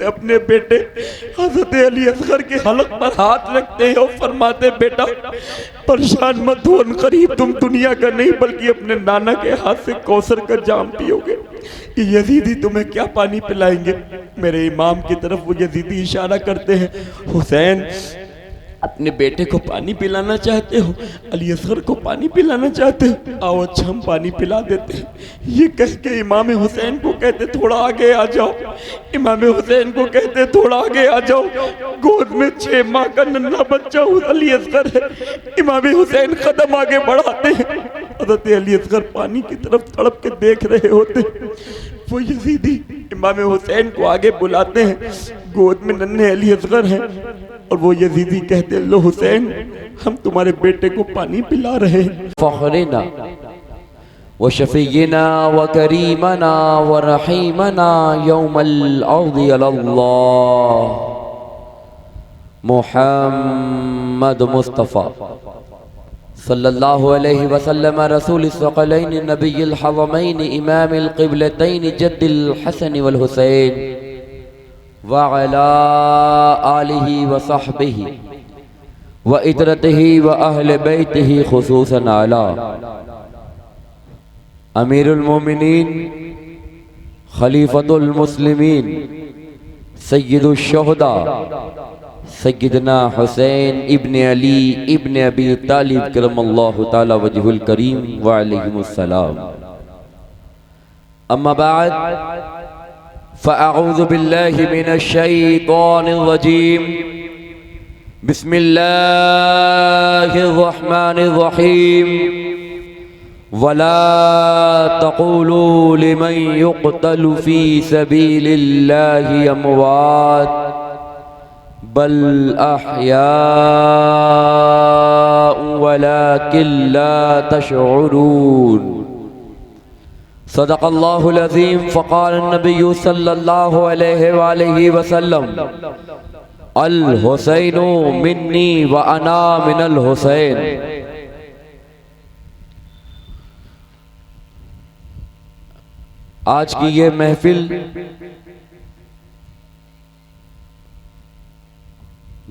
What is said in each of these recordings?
अपने बेटे हजरत अली असगर के हलक पर हाथ रखते हैं और फरमाते बेटा परेशान मत हो, करीब तुम दुनिया का नहीं बल्कि अपने नाना के हाथ से कौसर का जाम पियोगे। यजीदी तुम्हें क्या पानी पिलाएंगे? मेरे इमाम की तरफ वो यजीदी इशारा करते हैं, हुसैन अपने बेटे को पानी पिलाना चाहते हो, अली असगर को पानी पिलाना चाहते हो, आओ अच्छा हम पानी पिला देते हैं। ये कह के इमाम हुसैन को कहते थोड़ा आगे आ जाओ, इमाम हुसैन को कहते थोड़ा आगे आ जाओ। गोद में 6 माह का नन्हा बच्चा अली असगर है। इमाम हुसैन कदम आगे बढ़ाते हैं, हज़रत अली असगर पानी की तरफ तड़प के देख रहे होते। वो यजीदी इमाम हुसैन को आगे बुलाते हैं, गोद में नन्हे अली असगर हैं और वो यजीदी कहते लो हुसैन हम तुम्हारे बेटे को पानी पिला रहे हैं। फ़ख्रिना व शफ़ीना व करीमना व रहीमना यौमल अर्ज़ि अलल्लाह मुहम्मद मुस्तफ़ा सल्लल्लाहु अलैहि वसल्लम रसूल सक़लैन नबिय्युल हज़मैन इमामिल क़िबलतैन जद्दिल हसन वल हुसैन व अला आलिहि व सहबिहि व इतरतिहि व अहले बैतिहि खुसूसन अला अमीरुल मोमिनीन खलीफतुल मुस्लिमीन सय्यदुश शुहदा सय्यदना हुसैन इब्न अली इब्न अबी तालिब करमल्लाहु ताला वजहुल करीम व अलैहिमुस्सलाम। अम्मा बाद फ़अऊज़ु बिल्लाहि मिनश शैतानिर रजीम। बिस्मिल्लाहिर रहमानिर रहीम। वला तक़ूलू लिमन युक़तलु फ़ी सबीलिल्लाहि अमवात बल अहयाउ वलाकिन ला तशऊरून। सदक़ल्लाहुल अज़ीम। फ़क़ाल नबिय्यु सल्लल्लाहु अलैहि वसल्लम अल हुसैनु मिन्नी व अना मिनल हुसैन। आज की ये महफिल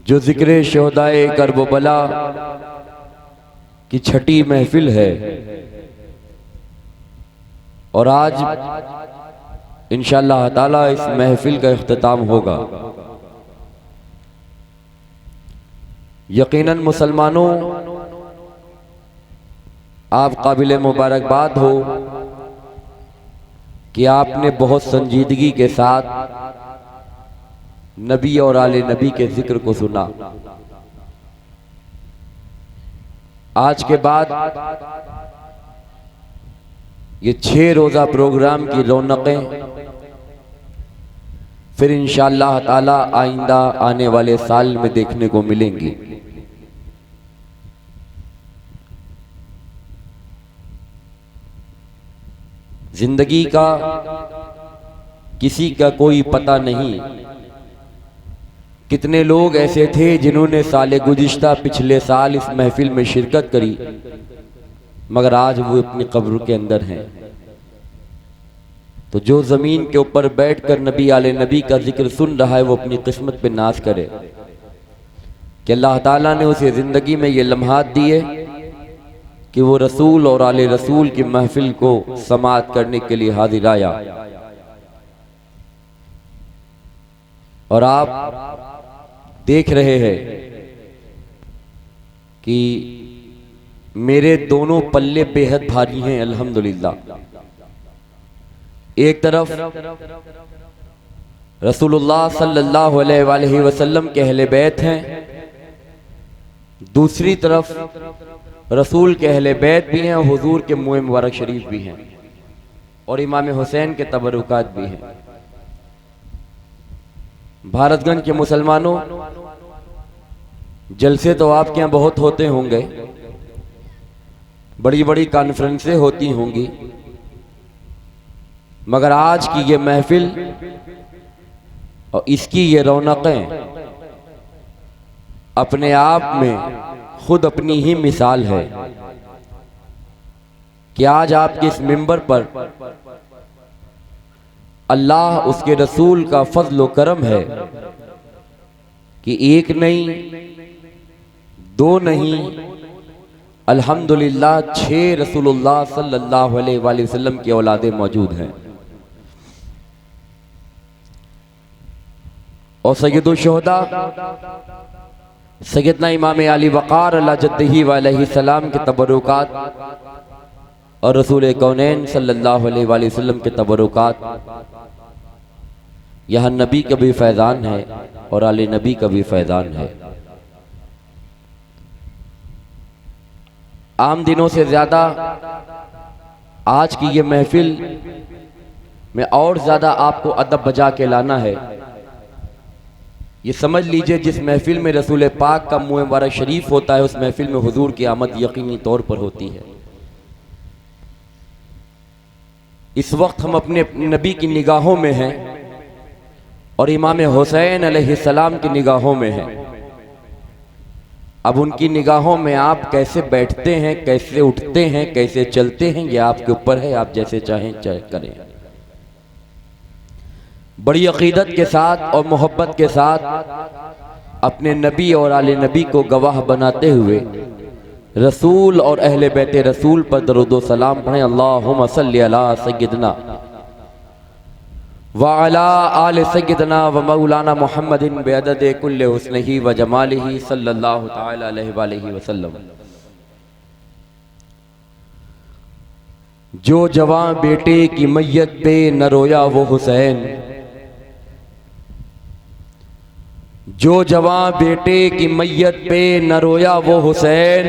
जो ज़िक्र शोहदाए करबला की छठी महफिल है और आज इंशाअल्लाह ताला इस महफिल का इख्तिताम होगा। यकीनन मुसलमानों आप काबिल मुबारकबाद हो कि आपने बहुत संजीदगी के साथ नबी और आले नबी के जिक्र को सुना। आज के बाद ये 6 रोज़ा प्रोग्राम की रौनकें फिर इंशाअल्लाह ताला आइंदा आने वाले साल में देखने को मिलेंगी। जिंदगी का किसी का कोई पता नहीं। कितने लोग ऐसे थे जिन्होंने साले गुज़िश्ता पिछले साल इस महफिल में शिरकत करी मगर आज वो अपनी कब्र के अंदर हैं। तो जो ज़मीन के ऊपर बैठकर नबी आले नबी का जिक्र सुन रहा है वो अपनी किस्मत पे नाज करे कि अल्लाह ताला ने उसे ज़िंदगी में ये लम्हात दिए कि वो रसूल और आले रसूल की महफिल को समाअत करने के लिए हाजिर आया। और आप देख रहे हैं कि मेरे दोनों पल्ले बेहद भारी हैं अल्हम्दुलिल्लाह। एक तरफ रसूलुल्लाह सल्लल्लाहु अलैहि वसल्लम के अहले बैत हैं, दूसरी तरफ रसूल के अहले बैत भी हैं, हुजूर के मुँह मुबारक शरीफ भी हैं और इमाम हुसैन के तबरुकात भी हैं। भारतगंज के मुसलमानों जलसे तो आपके यहाँ बहुत होते होंगे, बड़ी बड़ी कॉन्फ्रेंसें होती होंगी, मगर आज की ये महफिल और इसकी ये रौनकें अपने आप में खुद अपनी ही मिसाल है कि आज आपके इस मिंबर पर अल्लाह उसके रसूल का फजल व करम है कि एक नहीं, दो नहीं, अल्हम्दुलिल्लाह 6 रसूलुल्लाह सल्लल्लाहु अलैहि वसल्लम की औलादें मौजूद हैं। और सैयदुल शुहदा सैयदना इमाम अली वक़ार अला जद्दही व अलैहि सलाम के तबरुकात और रसूल कौनैन सल्लल्लाहु अलैहि वसल्लम के तबरुकात, यहाँ नबी का भी फैज़ान है और आले नबी का भी फैज़ान है। आम दिनों से ज़्यादा आज की ये महफिल में और ज़्यादा आपको अदब बजा के लाना है। ये समझ लीजिए जिस महफिल में रसूल पाक का मुँह मुबारक शरीफ होता है, उस महफिल में हुजूर की आमद यकीनी तौर पर होती है। इस वक्त हम अपने नबी की निगाहों में हैं और इमाम हुसैन अलैहिस्सलाम की निगाहों में हैं। अब उनकी निगाहों में आप कैसे बैठते हैं, कैसे उठते हैं, कैसे चलते हैं, ये आपके ऊपर है, आप जैसे चाहें चाहे करें। बड़ी अकीदत के साथ और मोहब्बत के साथ अपने नबी और आले नबी को गवाह बनाते हुए रसूल और अहले बैते रसूल पर दरूद व सलाम पढ़ें। अल्लाहुम्मा सल्ली अला सय्यदना व अला आले सय्यदना व मौलाना मुहम्मदिन बिअदद कुल्ले हुस्निही व जमालिही सल्लल्लाहु तआला अलैहि वसल्लम। जो जवां बेटे की मैयत पे न रोया वो हुसैन, जो जवां बेटे की मैयत पे न रोया वो हुसैन,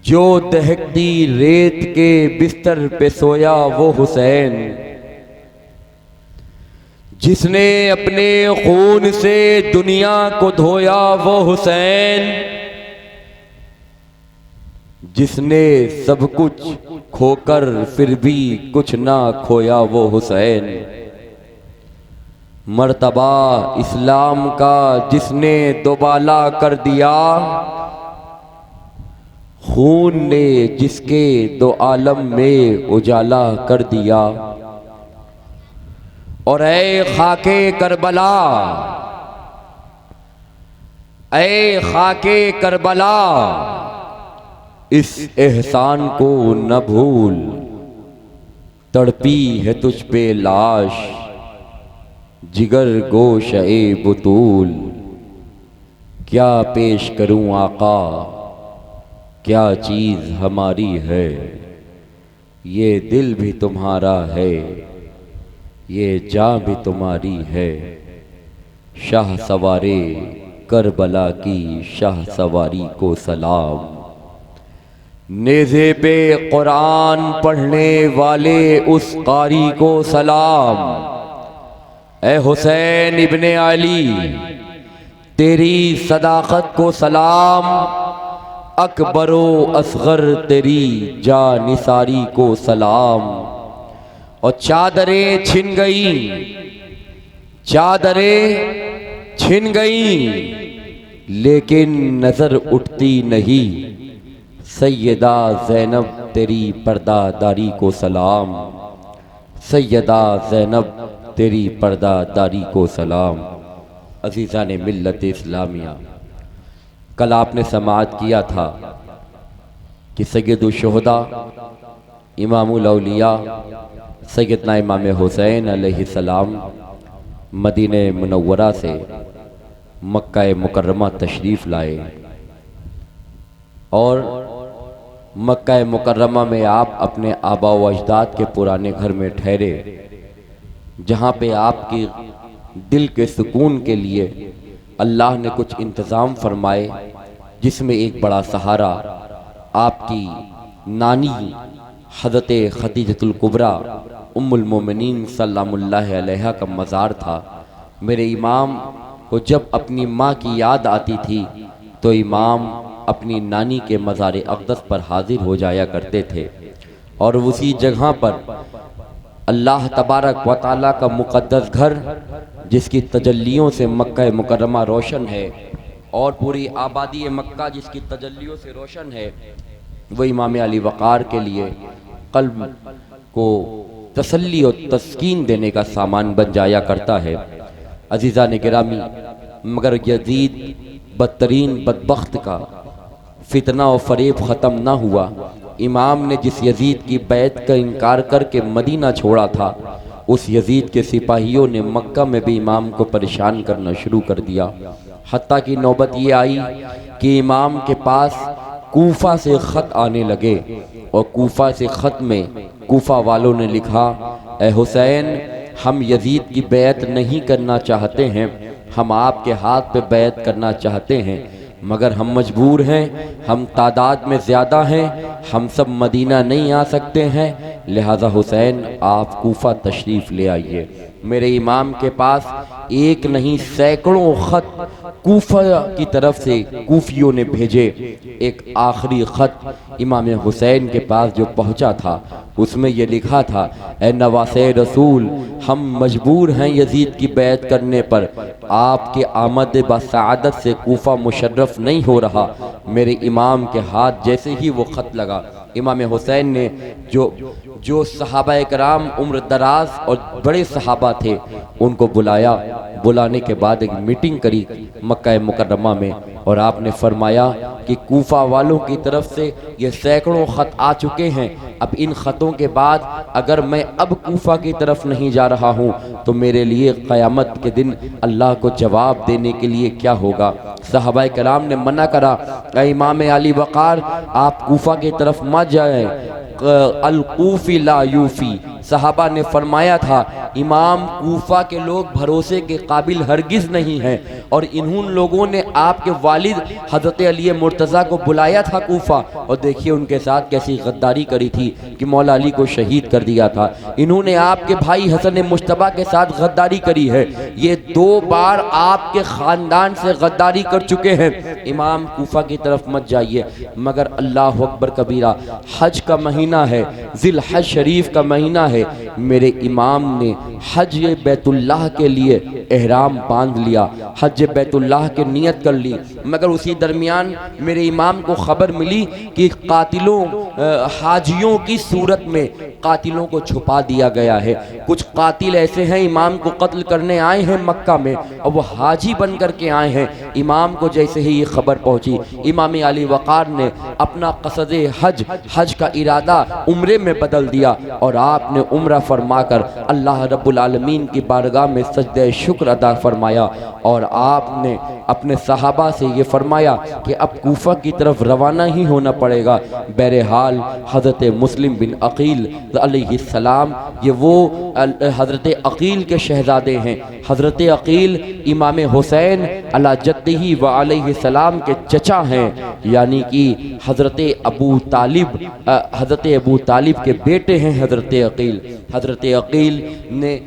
जो दहकती रेत के बिस्तर पे सोया वो हुसैन, जिसने अपने खून से दुनिया को धोया वो हुसैन, जिसने सब कुछ खोकर फिर भी कुछ ना खोया वो हुसैन, मर्तबा इस्लाम का जिसने दोबाला कर दिया, खून ने जिसके दो आलम में उजाला कर दिया। और ऐ खाके करबला, ऐ खाके करबला, इस एहसान को न भूल, तड़पी है तुझ पे लाश जिगर गोश ए बुतूल। क्या पेश करूं आका, क्या चीज़ हमारी है, ये दिल भी तुम्हारा है, ये जान भी तुम्हारी है। शाह सवारे करबला की शाह सवारी को सलाम, नेज़े पे कुरान पढ़ने वाले उस कारी को सलाम। ए हुसैन इब्ने अली तेरी सदाकत को सलाम, अकबरो असगर तेरी जानिसारी को सलाम। और चादरें छिन गई, चादरें छिन गई, लेकिन नजर उठती नहीं। सैयदा ज़ैनब तेरी पर्दादारी को सलाम, सैयदा ज़ैनब तेरी पर्दादारी को सलाम। अज़ीज़ान मिल्लत इस्लामिया, कल आपने समाअत किया था कि सैयदुल शुहदा इमामुल औलिया सैयदना इमाम हुसैन अलैहिस्सलाम मदीने मुनव्वरा से मक्का मुकर्रमा तशरीफ़ लाए और मक्का मुकर्रमा में आप अपने आबा व अजदाद के पुराने घर में ठहरे, जहाँ पे आपकी दिल के सुकून के लिए अल्लाह ने कुछ इंतज़ाम फरमाए, जिसमें एक बड़ा सहारा आपकी नानी हज़रत खदीजतुल कुबरा उम्मुल मोमिनीन सल्लल्लाहु अलैहा का मज़ार था। मेरे इमाम को जब अपनी माँ की याद आती थी तो इमाम अपनी नानी के मज़ार अक़दस पर हाजिर हो जाया करते थे और उसी जगह पर अल्लाह तबारक व तआला का मुक़द्दस घर, जिसकी तजल्लियों से मक्का मुकर्रमा रोशन है और पूरी आबादी मक्का जिसकी तजल्लियों से रोशन है, वो इमाम अली वक़ार के लिए क़ल्ब को तसल्ली और तस्कीन देने का सामान बन जाया करता है। अजीज़ा ने गिरामी, मगर यजीद बदतरीन बदबख्त का फितना और फरेब ख़त्म ना हुआ। इमाम ने जिस यजीद की बैत का इनकार करके मदीना छोड़ा था, उस यजीद के सिपाहियों ने मक्का में भी इमाम को परेशान करना शुरू कर दिया। हत्ता की नौबत ये आई कि इमाम के पास कूफा से ख़त आने लगे और कूफा से ख़त में कूफा वालों ने लिखा, ए हुसैन, हम यजीद की बैत नहीं करना चाहते हैं, हम आपके हाथ पे बैत करना चाहते हैं, मगर हम मजबूर हैं, हम तादाद में ज़्यादा हैं, हम सब मदीना नहीं आ सकते हैं, लिहाजा हुसैन आप कूफा तशरीफ़ ले आइए। मेरे इमाम के पास एक नहीं सैकड़ों ख़त कूफा की तरफ से कूफियों ने भेजे। एक आखिरी ख़त इमाम हुसैन के पास जो पहुंचा था, उसमें यह लिखा था, ए नवासे रसूल, हम मजबूर हैं यजीद की बैत करने पर, आपके आमद बसादत से कूफा मुशर्रफ नहीं हो रहा। मेरे इमाम के हाथ जैसे ही वो ख़त लगा, इमाम हुसैन ने जो सहाबा कराम उम्र दराज और बड़े सहाबा थे, उनको बुलाया। बुलाने के बाद एक मीटिंग करी मक्का मुकर्रमा में, और आपने फरमाया कि कूफा वालों की तरफ से ये सैकड़ों ख़त आ चुके हैं। अब इन ख़तों के बाद अगर मैं अब कूफा की तरफ नहीं जा रहा हूँ तो मेरे लिए क़यामत के दिन अल्लाह को जवाब देने के लिए क्या होगा। सहाबा कराम ने मना करा, इमाम अली वक़ार, आप कूफा की तरफ मत जाएं, अल-कूफ़ी ला यूफ़ी। सहाबा ने फरमाया था, इमाम कूफा के लोग भरोसे के काबिल हरगिज़ नहीं हैं, और इन्हों लोगों ने आपके वालिद हज़रत अली मुर्तज़ा को बुलाया था कूफा, और देखिए उनके साथ कैसी गद्दारी करी थी कि मौला अली को शहीद कर दिया था। इन्होंने आपके भाई हसन मुश्तबा के साथ गद्दारी करी है, ये 2 बार आपके ख़ानदान से गद्दारी कर चुके हैं। इमाम कूफा की तरफ मत जाइए। मगर अल्लाह अकबर कबीरा, हज का महीना है, ज़िल हज शरीफ का महीना है, मेरे इमाम ने हज बैतुल्लाह के लिए एहराम बांध लिया, हज बैतुल्लाह की नियत कर ली। मगर उसी दरमियान मेरे इमाम को खबर मिली कि कातिलों हाजियों की सूरत में कातिलों को छुपा दिया गया है। कुछ कातिल ऐसे हैं इमाम को कत्ल करने आए हैं मक्का में, और वो हाजी बन करके आए हैं। इमाम को जैसे ही ये खबर पहुंची, इमाम अली वक़ार ने अपना क़सदे हज का इरादा उम्रे में बदल दिया, और आपने उम्रा फरमाकर अल्लाह रब्बुल आलमीन की बारगाह में सजदे शुक्र अदा फरमाया, और आपने अपने सहाबा से ये फरमाया कि अब कूफा की तरफ रवाना ही होना पड़ेगा। बहरहाल हज़रत मुस्लिम बिन अकील अलैहिस्सलाम, ये वो हज़रत अकील के शहज़ादे हैं। हज़रत अकील इमाम हुसैन अला जद्दिही व अलैहिस्सलाम के चचा हैं, यानी कि हज़रत अबू तालिब के बेटे हैं हज़रत अकील। हज़रत अकील ने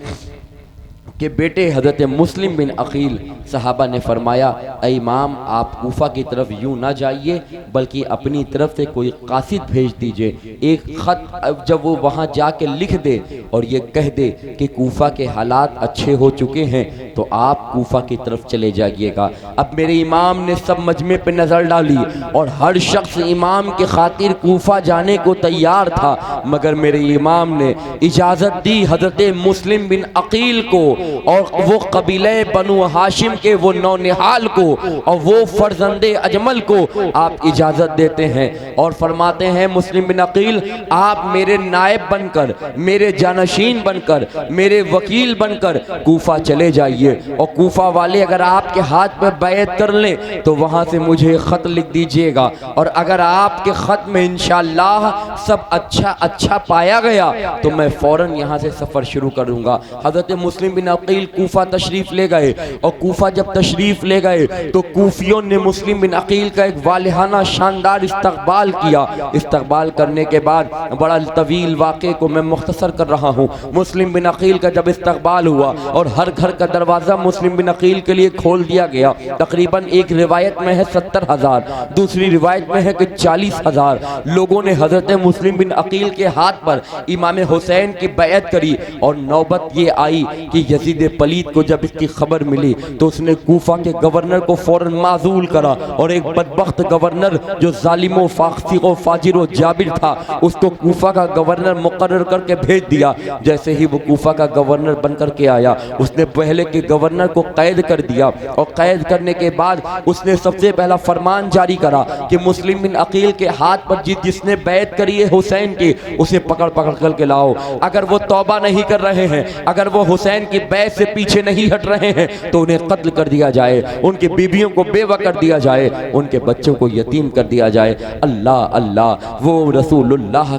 के बेटे हज़रत मुस्लिम बिन अकील, सहाबा ने फरमाया, ऐ इमाम, आप कूफा की तरफ यूँ ना जाइए, बल्कि अपनी तरफ से कोई कासिद भेज दीजिए, एक ख़त जब वो वहाँ जाके लिख दे और ये कह दे कि कूफा के हालात अच्छे हो चुके हैं तो आप कूफा की तरफ चले जाइएगा। अब मेरे इमाम ने सब मजमे पे नज़र डाली और हर शख्स इमाम के खातिर कूफा जाने को तैयार था, मगर मेरे इमाम ने इजाज़त दी हज़रत मुस्लिम बिन अकील को और वो कबीले बनु हाशिम के वो नौनिहाल को और वो फर्जंदे अजमल को आप इजाज़त देते हैं और फरमाते हैं, मुस्लिम बिन अकील, आप मेरे नायब बनकर, मेरे जानशीन बनकर, मेरे वकील बनकर कूफा चले जाइए, और कूफा वाले अगर आपके हाथ पर बैत कर लें तो वहाँ से मुझे ख़त लिख दीजिएगा, और अगर आपके ख़त में इंशाअल्लाह सब अच्छा पाया गया तो मैं फ़ौरन यहाँ से सफ़र शुरू करूँगा। हज़रत मुस्लिम बिन अकील कूफा तशरीफ़ ले गए, और कूफा जब तशरीफ़ ले गए तो कूफियों ने मुस्लिम बिन अकील का एक वालिहाना शानदार इस्तकबाल किया। इस्तकबाल करने के बाद बड़ा तवील वाक़े को मैं मुख्तसर कर रहा हूँ। मुस्लिम बिन अकील का जब इस्तकबाल हुआ और हर घर का दरवाज़ा दरवाज़ा मुस्लिम बिन अकील के लिए खोल दिया गया। तकरीबन एक रिवायत में है 70,000, दूसरी रिवायत में है कि 40,000 लोगों ने हजरत मुस्लिम बिन अकील के हाथ पर इमाम हुसैन की बैत करी। और नौबत ये आई कि यजीद पलीत को जब इसकी खबर मिली तो उसने कूफा के गवर्नर को फौरन माजूल करा और एक बदबख्त गवर्नर जो जालिमो फासिको फाजिरो जाबिर था उसको कूफा का गवर्नर मुकर्रर करके भेज दिया। जैसे ही वो कूफा का गवर्नर बनकर के आया उसने पहले के गवर्नर को कैद कर दिया और कैद करने के बाद उसने सबसे पहला फरमान जारी करा कि मुस्लिम बिन अकील के हाथ पर जिसने बैत करी है हुसैन की उसे पकड़ पकड़ करके लाओ। अगर वो तौबा नहीं कर रहे हैं, अगर वो हुसैन की बैत से पीछे नहीं हट रहे हैं तो उन्हें कत्ल कर दिया जाए, उनकी बीवियों को बेवा कर दिया जाए, उनके बच्चों को यतीम कर दिया जाए। अल्लाह अल्लाह, वो रसूलुल्लाह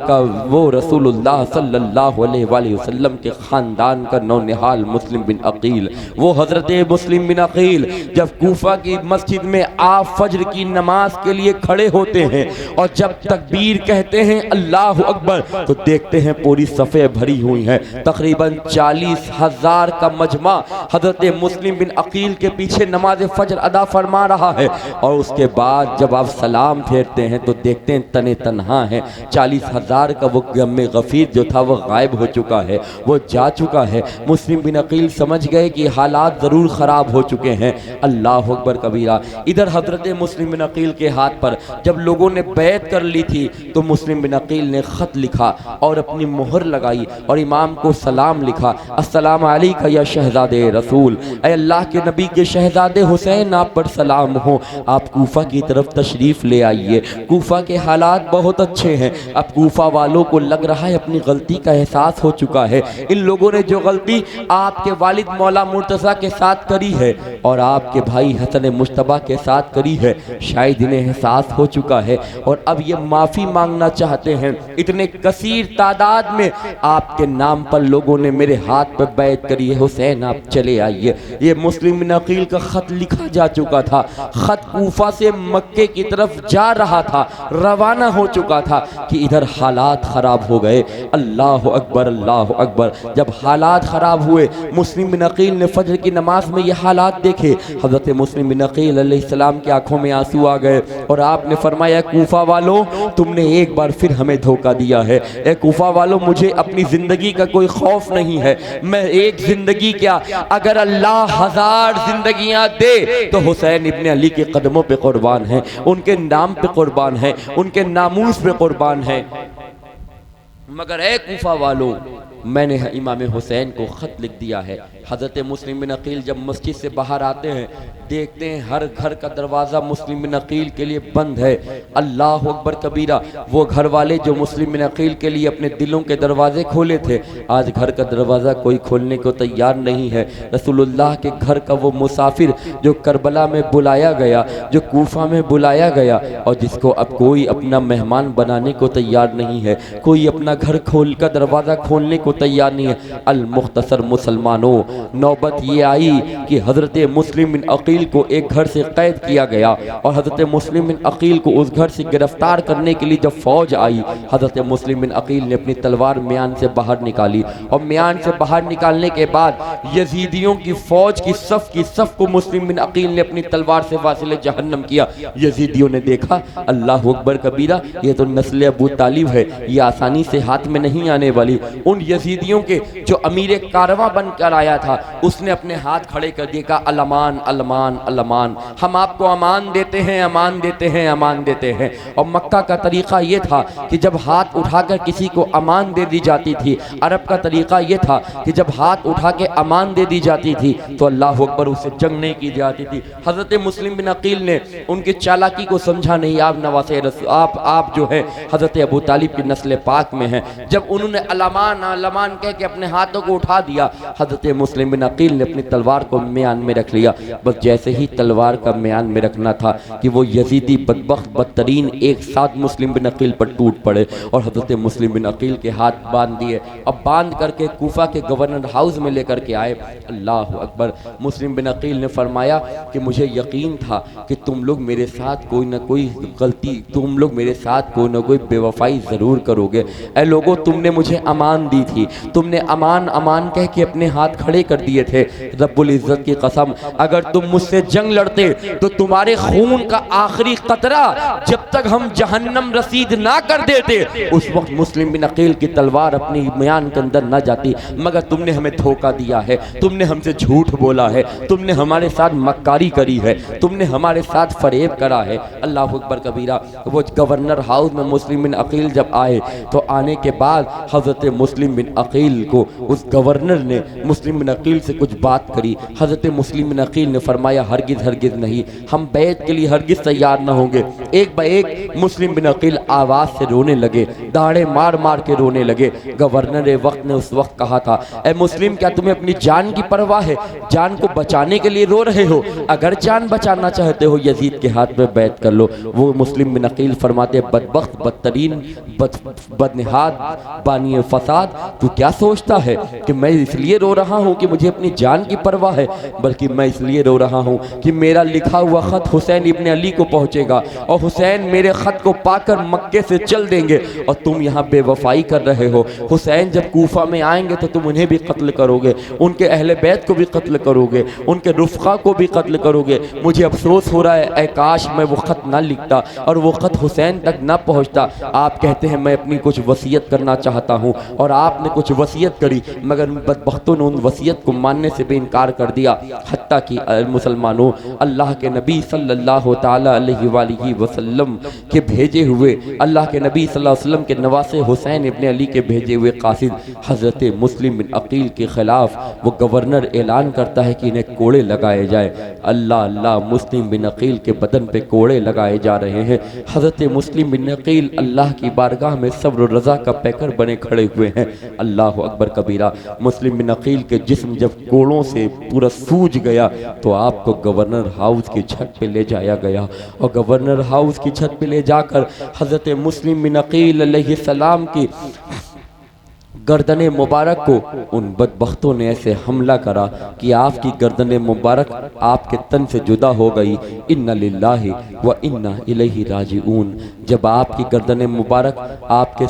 सल्लल्लाहु अलैहि वसल्लम के खानदान का नौनिहाल मुस्लिम बिन अकील, वो हजरत मुस्लिम बिन अकील जब कूफा की मस्जिद में आप फज्र की नमाज के लिए खड़े होते हैं और जब तकबीर कहते हैं अल्लाह अकबर तो देखते हैं पूरी सफ़े भरी हुई है। तकरीबन 40,000 का मजमा हजरत मुस्लिम बिन अकील के पीछे नमाज फज्र अदा फरमा रहा है। और उसके बाद जब आप सलाम फेरते हैं तो देखते हैं तने तन्हा है। 40,000 का वो गम गफीर जो था वो गायब हो चुका है, वो जा चुका है। मुस्लिम बिन अकील समझ गए कि हालात ज़रूर ख़राब हो चुके हैं। अल्लाह अकबर कबीरा। इधर हजरत मुस्लिम बिन अकील के हाथ पर जब लोगों ने बैत कर ली थी तो मुस्लिम बिन अकील ने ख़त लिखा और अपनी मोहर लगाई और इमाम को सलाम लिखा, अस्सलाम अलैका या शहजादे रसूल, ऐ अल्लाह के नबी के शहजादे हुसैन आप पर सलाम हो, आप कूफा की तरफ तशरीफ़ ले आइए। कूफा के हालात बहुत अच्छे हैं। अब कूफा वालों को लग रहा है अपनी गलती का एहसास हो चुका है। इन लोगों ने जो गलती आपके वालिद मौला मुर्तज़ा के साथ करी है और आपके भाई हसन मुश्तबा के साथ करी है, शायद इन्हें एहसास हो चुका है और अब ये माफ़ी मांगना चाहते हैं। इतने कसीर तादाद में आपके नाम पर लोगों ने मेरे हाथ पर बैत करी है, हुसैन आप चले आइए। ये मुस्लिम बिन अकील का ख़त लिखा जा चुका था। ख़त कूफा से मक्के की तरफ जा रहा था, रवाना हो चुका था कि इधर हालात ख़राब हो गए। अल्लाह अकबर अल्लाह अकबर। जब हालात ख़राब हुए मुस्लिम बिन अकील ने फजर की नमाज में ये हालात देखे। हज़रत मुस्लिम बिन अकील अलैहिस्सलाम की आंखों में आंसू आ गए और आपने फरमाया कूफा वालों तुमने एक बार फिर हमें धोखा दिया है। ए कूफा वालों मुझे अपनी ज़िंदगी का कोई खौफ नहीं है। मैं एक ज़िंदगी क्या अगर अल्लाह 1000 ज़िंदगियाँ दे तो हुसैन इब्ने अली के कदमों पे कुर्बान है, उनके नाम पे कुर्बान है, उनके नामूस पे कुर्बान है। मगर ए कूफा वालों मैंने इमाम हुसैन को ख़त लिख दिया है। हज़रत मुस्लिम बिन अकील जब मस्जिद से बाहर आते हैं देखते हैं हर घर का दरवाज़ा मुस्लिम बिन अकील के लिए बंद है। अल्लाह अकबर कबीरा। वो घर वाले जो मुस्लिम बिन अकील के लिए अपने दिलों के दरवाजे खोले थे आज घर का दरवाज़ा कोई खोलने को तैयार नहीं है। रसूलुल्लाह के घर का वो मुसाफिर जो करबला में बुलाया गया, जो कूफा में बुलाया गया और जिसको अब कोई अपना मेहमान बनाने को तैयार नहीं है, कोई अपना घर खोल का दरवाज़ा खोलने को तैयार नहीं है। अल मुख्तसर मुसलमानों, नौबत ये आई कि हज़रत मुस्लिम बिन अकील को एक घर से कैद किया गया और हज़रत मुस्लिम बिन अकील को उस घर से गिरफ्तार करने के लिए जब फ़ौज आई हज़रत मुस्लिम बिन अकील ने अपनी तलवार म्यान से बाहर निकाली और म्यान से बाहर निकालने के बाद यजीदियों की फ़ौज की सफ़ को मुस्लिम बिन अकील ने अपनी तलवार से वासिल जहन्नम किया। यजीदियों ने देखा अल्लाह अकबर कबीरा, ये तो नस्ल अबू तालिब है, ये आसानी से हाथ में नहीं आने वाली। उन यजीदियों के जो अमीर कारवां बनकर आया था उसने अपने हाथ खड़े कर दिए, कहा अलमान अलमान अलमान, हम आपको अमान देते हैं, अमान देते हैं, अमान देते हैं। और मक्का का तरीक़ा ये था कि जब हाथ उठाकर किसी को अमान दे दी जाती थी, अरब का तरीक़ा ये था कि जब हाथ उठा के अमान दे दी जाती थी तो अल्लाह अकबर उससे जंग नहीं की जाती थी। हज़रत मुस्लिम बिन अकील ने उनकी चालाकी को समझा नहीं। आप नवासे आप जो है हज़रत अबू तालिब की नस्ल पाक में हैं। जब उन्होंने अलमान अलमान कह के अपने हाथों को उठा दिया हज़रत मुस्लिम बिन अकील ने अपनी तलवार को म्यान में रख लिया। बस जैसे ही तलवार का म्यान में रखना था कि वो यजीदी बदबख्त बदतरीन एक साथ मुस्लिम बिन अकील पर टूट पड़े और हज़रत मुस्लिम बिन अकील के हाथ बांध दिए। अब बांध करके कूफा के गवर्नर हाउस में लेकर के आए। अल्लाह अकबर। मुस्लिम बिन अकील ने फरमाया कि मुझे यकीन था कि तुम लोग मेरे साथ कोई ना कोई गलती, तुम लोग मेरे साथ कोई ना कोई बेवफाई ज़रूर करोगे। ऐ लोगों, तुमने मुझे अमान दी थी, तुमने अमान अमान कह के अपने हाथ खड़े कर दिए थे। रब्बुल इज़्ज़त की कसम, अगर तुम मुझसे जंग लड़ते तो तुम्हारे खून का आखिरी कतरा जब तक हम जहन्नम रसीद ना कर देते उस वक्त मुस्लिम बिन अकील की तलवार अपनी म्यान के अंदर ना जाती। मगर तुमने हमें धोखा दिया है, तुमने हमसे झूठ बोला है, तुमने हमारे साथ मक्कारी करी है, तुमने हमारे साथ फरेब करा है। अल्लाह अकबर कबीरा। वो गवर्नर हाउस में मुस्लिम बिन अकील जब आए तो आने के बाद हज़रत मुस्लिम बिन अकील को उस गवर्नर ने मुस्लिम बिन अकील से कुछ बात करी। हज़रत मुस्लिम बिन अकील ने फरमाया हरगिज़ हरगिज़ नहीं, हम बैत के लिए हरगिज़ तैयार न होंगे। एक बार एक मुस्लिम बिन अकील आवाज़ से रोने लगे, दाढ़े मार मार के रोने लगे। गवर्नर वक्त ने उस वक्त कहा था, ऐ मुस्लिम, क्या तुम्हें अपनी जान की परवाह है? जान को बचाने के लिए रो रहे हो? अगर जान बचाना चाहते हो यजीद के हाथ में बैत कर लो। वो मुस्लिम बिन अकील फरमाते, बदबख्त बदतरीन बदनिहाद बानी फसाद, तू क्या सोचता है कि मैं इसलिए रो रहा हूँ कि मुझे अपनी जान की परवाह है? बल्कि मैं इसलिए रो रहा हूँ कि मेरा लिखा हुआ खत हुसैन इब्ने अली को पहुँचेगा और हुसैन मेरे खत को पाकर मक्के से चल देंगे और तुम यहाँ बेवफाई कर रहे हो। हुसैन जब कूफा में आएंगे तो तुम उन्हें भी कत्ल करोगे, उनके अहले बैत को भी कत्ल करोगे, उनके रुफ़क़ा को भी कत्ल करोगे। मुझे अफसोस हो रहा है, ऐ काश मैं वो ख़त ना लिखता और वो ख़त हुसैन तक ना पहुँचता। आप कहते हैं मैं अपनी कुछ वसीयत करना चाहता हूँ और आपने कुछ वसीयत करी, मगर उन बदबख्तों ने उन वसीयत को मानने से भी इनकार कर दिया। हत्ता कि मुसलमानों, अल्लाह के नबी सल्लल्लाहु ताला अलैहि वसल्लम के भेजे हुए, अल्लाह के नबी सल्लल्लाहु अलैहि वसल्लम के नवासे हुसैन इब्ने अली के भेजे हुए कासिद हज़रत मुस्लिम बिन अकील के ख़िलाफ़ वो गवर्नर ऐलान करता है कि इन्हें कोड़े लगाए जाए। अल्लाह अल्लाह, मुस्लिम बिन अकील के बदन पे कोड़े लगाए जा रहे हैं। हज़रत मुस्लिम बिन अकील अल्लाह की बारगाह में सब्र और रज़ा का पैकर बने खड़े हुए हैं। अल्लाह अकबर कबीरा। मुस्लिम बिन अकील के जिस्म जब कोड़ों से पूरा सूज गया तो आपको गवर्नर हाउस की छत पे ले जाया गया और गवर्नर हाउस की छत पे ले जाकर हज़रत मुस्लिम बिन अकील अलैहिस्सलाम की गर्दने मुबारक को उन बदबख्तों ने ऐसे हमला करा कि आपकी गर्दने मुबारक आपके तन से जुदा हो गई। इन्ना लिल्लाहि व इन्ना इलैहि राजिऊन। जब आपकी गर्दने मुबारक आपके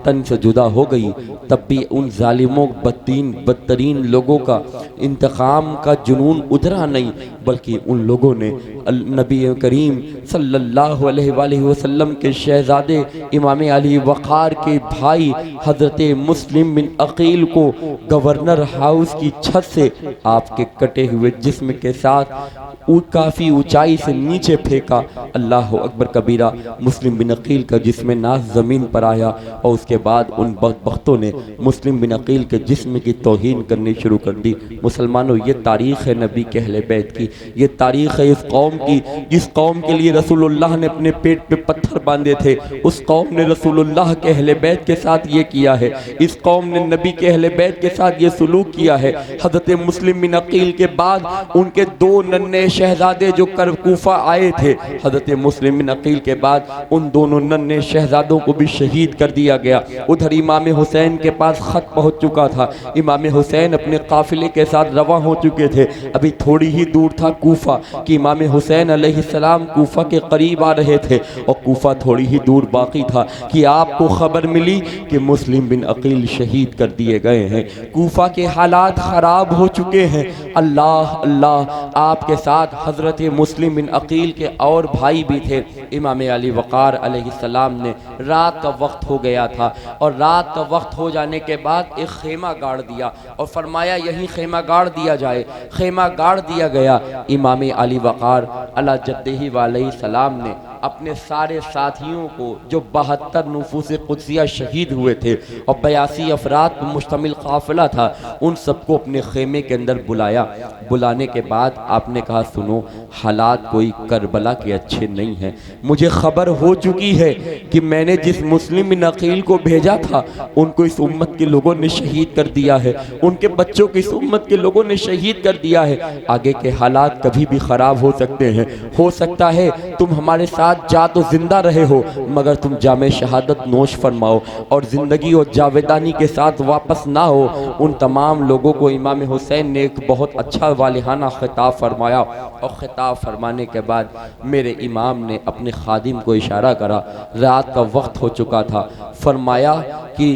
तन से जुदा हो गई तब भी उन जालिमों बदतरीन लोगों का इंतकाम का जुनून उतरा नहीं, बल्कि उन लोगों ने नबी करीम सल्लल्लाहु अलैहि वसल्लम के शहजादे इमाम अली वक़ार के भाई हज़रत मुस्लिम बिन अकील को गवर्नर हाउस की छत से आपके कटे हुए जिस्म के साथ काफ़ी ऊंचाई से नीचे फेंका। अल्लाह अकबर कबीरा। मुस्लिम बिन अकील का जिस्म नाज ज़मीन पर आया और उसके बाद उन बख्तों ने मुस्लिम बिन अकील के जिस्म की तौहीन करनी शुरू कर दी। मुसलमानों, ये तारीख़ है नबी के अहले बैत की, ये तारीख़ है इस कौम की जिस कौम के लिए रसूलुल्लाह ने अपने पेट पे पत्थर बांधे थे। उस कौम ने रसूलुल्लाह के अहले बैत के साथ ये किया है। इस कौम ने नबी के अहले बैत के साथ ये सलूक किया है। हज़रत मुस्लिम बिन अकील के बाद उनके दो नन्हे शहजादे जो कर कूफा आए थे, हज़रत मुस्लिम बिन अकील के बाद उन दोनों नन्हे शहजादों को भी शहीद कर दिया गया। उधर इमाम हुसैन के पास ख़त पहुँच चुका था। इमाम हुसैन अपने काफ़िले के साथ रवा हो चुके थे। अभी थोड़ी ही दूर था कूफा कि इमाम हुसैन अलैहिस्सलाम कूफा के करीब आ रहे थे और कूफा थोड़ी ही दूर बाकी था कि आपको खबर मिली कि मुस्लिम बिन अकील शहीद कर दिए गए हैं। कूफा के हालात ख़राब हो चुके हैं। अल्लाह अल्लाह, आपके साथ हज़रत मुस्लिम बिन अकील के और भाई भी थे। इमाम अली वक़ार अलैहिस्सलाम ने रात का वक्त हो गया था और रात का वक्त हो जाने के बाद एक खेमा गाड़ दिया और फरमाया यहीं खेमा गाड़ दिया जाए। खेमा गाड़ दिया गया। इमाम अली वक़ार अला जद्दिही वालैहि सलाम ने अपने सारे साथियों को जो 72 नफूस कुदसिया शहीद हुए थे और 82 अफराद पर मुश्तमिल काफिला था, उन सबको अपने खेमे के अंदर बुलाया। बुलाने के बाद आपने कहा सुनो, हालात कोई करबला के अच्छे नहीं हैं। मुझे खबर हो चुकी है कि मैंने जिस मुस्लिम नकील को भेजा था उनको इस उम्मत के लोगों ने शहीद कर दिया है, उनके बच्चों को इस उम्मत के लोगों ने शहीद कर दिया है। आगे के हालात कभी भी खराब हो सकते हैं। हो सकता है तुम हमारे साथ जा तो जिंदा रहे हो, मगर तुम जामे शहादत नोश फरमाओ और जिंदगी और जावेदानी के साथ वापस ना हो। उन तमाम लोगों को इमाम हुसैन ने एक बहुत अच्छा वालिहाना खिताब फरमाया और खिताब फरमाने के बाद मेरे इमाम ने अपने खादिम को इशारा करा, रात का वक्त हो चुका था, फरमाया कि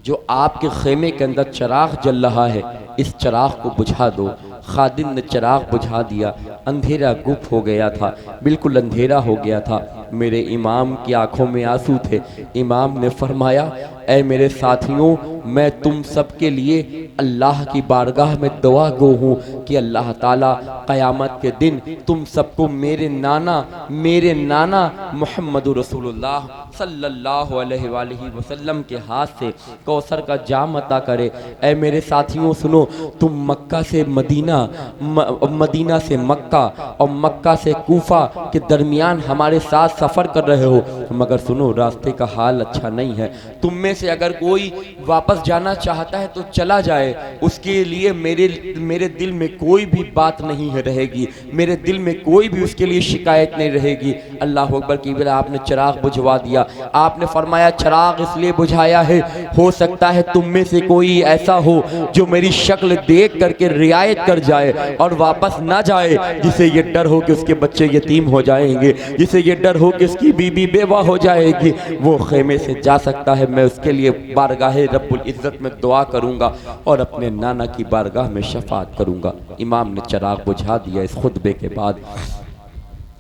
जो आपके खेमे के अंदर चिराग जल रहा है इस चिराग को बुझा दो। खादिम ने चिराग बुझा दिया। अंधेरा गुप हो गया था, बिल्कुल अंधेरा हो गया था। मेरे इमाम की आंखों में आंसू थे। इमाम ने फरमाया, ऐ मेरे साथियों, मैं तुम सब के लिए अल्लाह की बारगाह में दुआ गो हूँ कि अल्लाह ताला क़यामत के दिन तुम सबको मेरे नाना मुहम्मद रसूलुल्लाह सल्लल्लाहु अलैहि वसल्लम के हाथ से कौसर का जाम अता करे। ऐ मेरे साथियों सुनो, तुम मक्का से मदीना से मक्का और मक्का से कूफा के दरमियान हमारे साथ सफ़र कर रहे हो, मगर सुनो रास्ते का हाल अच्छा नहीं है। तुम में से अगर कोई वापस जाना चाहता है तो चला जाए, उसके लिए मेरे दिल में कोई भी बात नहीं रहेगी, मेरे दिल में कोई भी उसके लिए शिकायत नहीं रहेगी। अल्लाह अकबर की बिला आपने चिराग बुझवा दिया। आपने फरमाया चिराग इसलिए बुझाया है, हो सकता है तुम में से कोई ऐसा हो जो मेरी शक्ल देख करके रियायत कर जाए और वापस ना जाए, जिसे ये डर हो कि उसके बच्चे यतीम हो जाएंगे, जिसे ये डर हो कि उसकी बीबी बेवा हो जाएगी, वो खेमे से जा सकता है। मैं उसके लिए बारगाह रब्बुल इज़्ज़त में दुआ करूंगा और अपने नाना की बारगाह में शफाअत करूंगा। इमाम ने चिराग बुझा दिया। इस खुतबे के बाद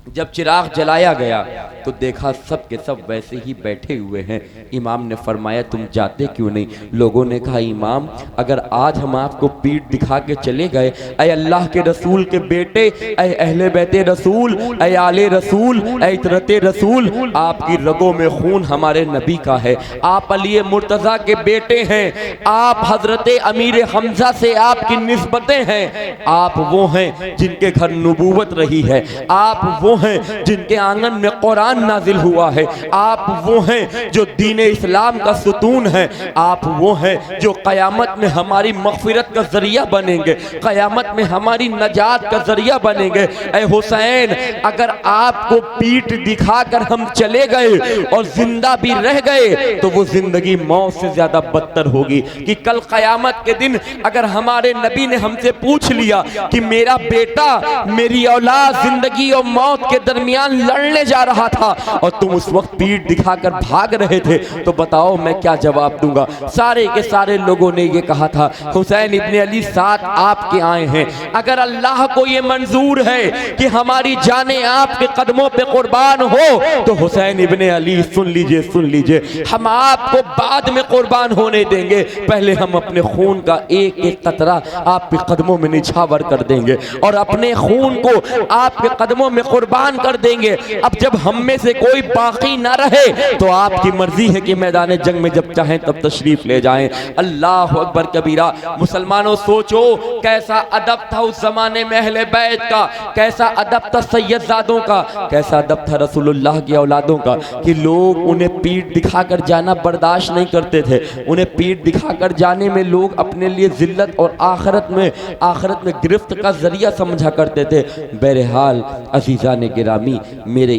जब चिराग जलाया गया तो देखा सब के सब वैसे ही बैठे हुए हैं। इमाम ने फरमाया तुम जाते क्यों नहीं? लोगों ने कहा इमाम, अगर आज हम आपको पीठ दिखा के चले गए, ऐ अल्लाह के रसूल के बेटे, ऐ अहले बैते रसूल, ऐ आले रसूल, ऐ इतरते रसूल, आपकी रगों में खून हमारे नबी का है, आप अली मुर्तज़ा के बेटे हैं, आप हजरत अमीर हमजा से आपकी निस्बतें हैं, आप वो हैं जिनके घर नबूवत रही है, आप वो हैं जिनके आंगन में कुरान नाजिल हुआ है, आप वो हैं जो दीन इस्लाम का सुतून है, आप वो हैं जो क़यामत में हमारी मग़फ़िरत का ज़रिया बनेंगे, क़यामत में हमारी नजात का ज़रिया बनेंगे। ऐ हुसैन, अगर आपको पीठ दिखाकर हम चले गए और जिंदा भी रह गए तो वो जिंदगी मौत से ज़्यादा बदतर होगी कि कल क़यामत के दिन अगर हमारे नबी ने हमसे पूछ लिया कि मेरा बेटा, मेरी औलाद जिंदगी और मौत के दरमियान लड़ने जा रहा था और तुम उस वक्त पीठ दिखाकर भाग रहे थे, तो बताओ मैं क्या जवाब दूंगा? सारे के सारे लोगों ने ये कहा था हुसैन इब्ने अली साथ आपके आए हैं, अगर अल्लाह को ये मंजूर है कि हमारी जाने आपके कदमों पे कुर्बान हो तो हुसैन इब्ने अली सुन लीजिए, हम आपको बाद में कुर्बान होने देंगे, पहले हम अपने खून का एक एक कतरा आपके कदमों में निछावर कर देंगे और अपने खून को आपके कदमों में कुर्बान कर देंगे। अब जब हम में से कोई बाकी ना रहे तो आपकी मर्जी है कि मैदान जंग में जब चाहें तब तशरीफ ले जाएं। अल्लाह अकबर कबीरा। मुसलमानों सोचो कैसा अदब था उस जमाने में अहले बैत का, कैसा अदब था सैयदजादों का, कैसा अदब था रसूलुल्लाह की औलादों का कि लोग उन्हें पीठ दिखाकर जाना बर्दाश्त नहीं करते थे। उन्हें पीठ दिखाकर जाने में लोग अपने लिए जिल्लत और आखिरत में गिरफ्त का जरिया समझा करते थे। बहरहाल अज़ीज़ान गिरामी, मेरे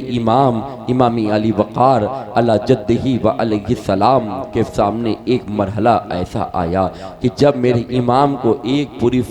इमामी अली वक़ार अला जद्दिही व अलैहिस्सलाम के सामने एक मरहला ऐसा आया कि जब मेरे इमाम को एक पूरी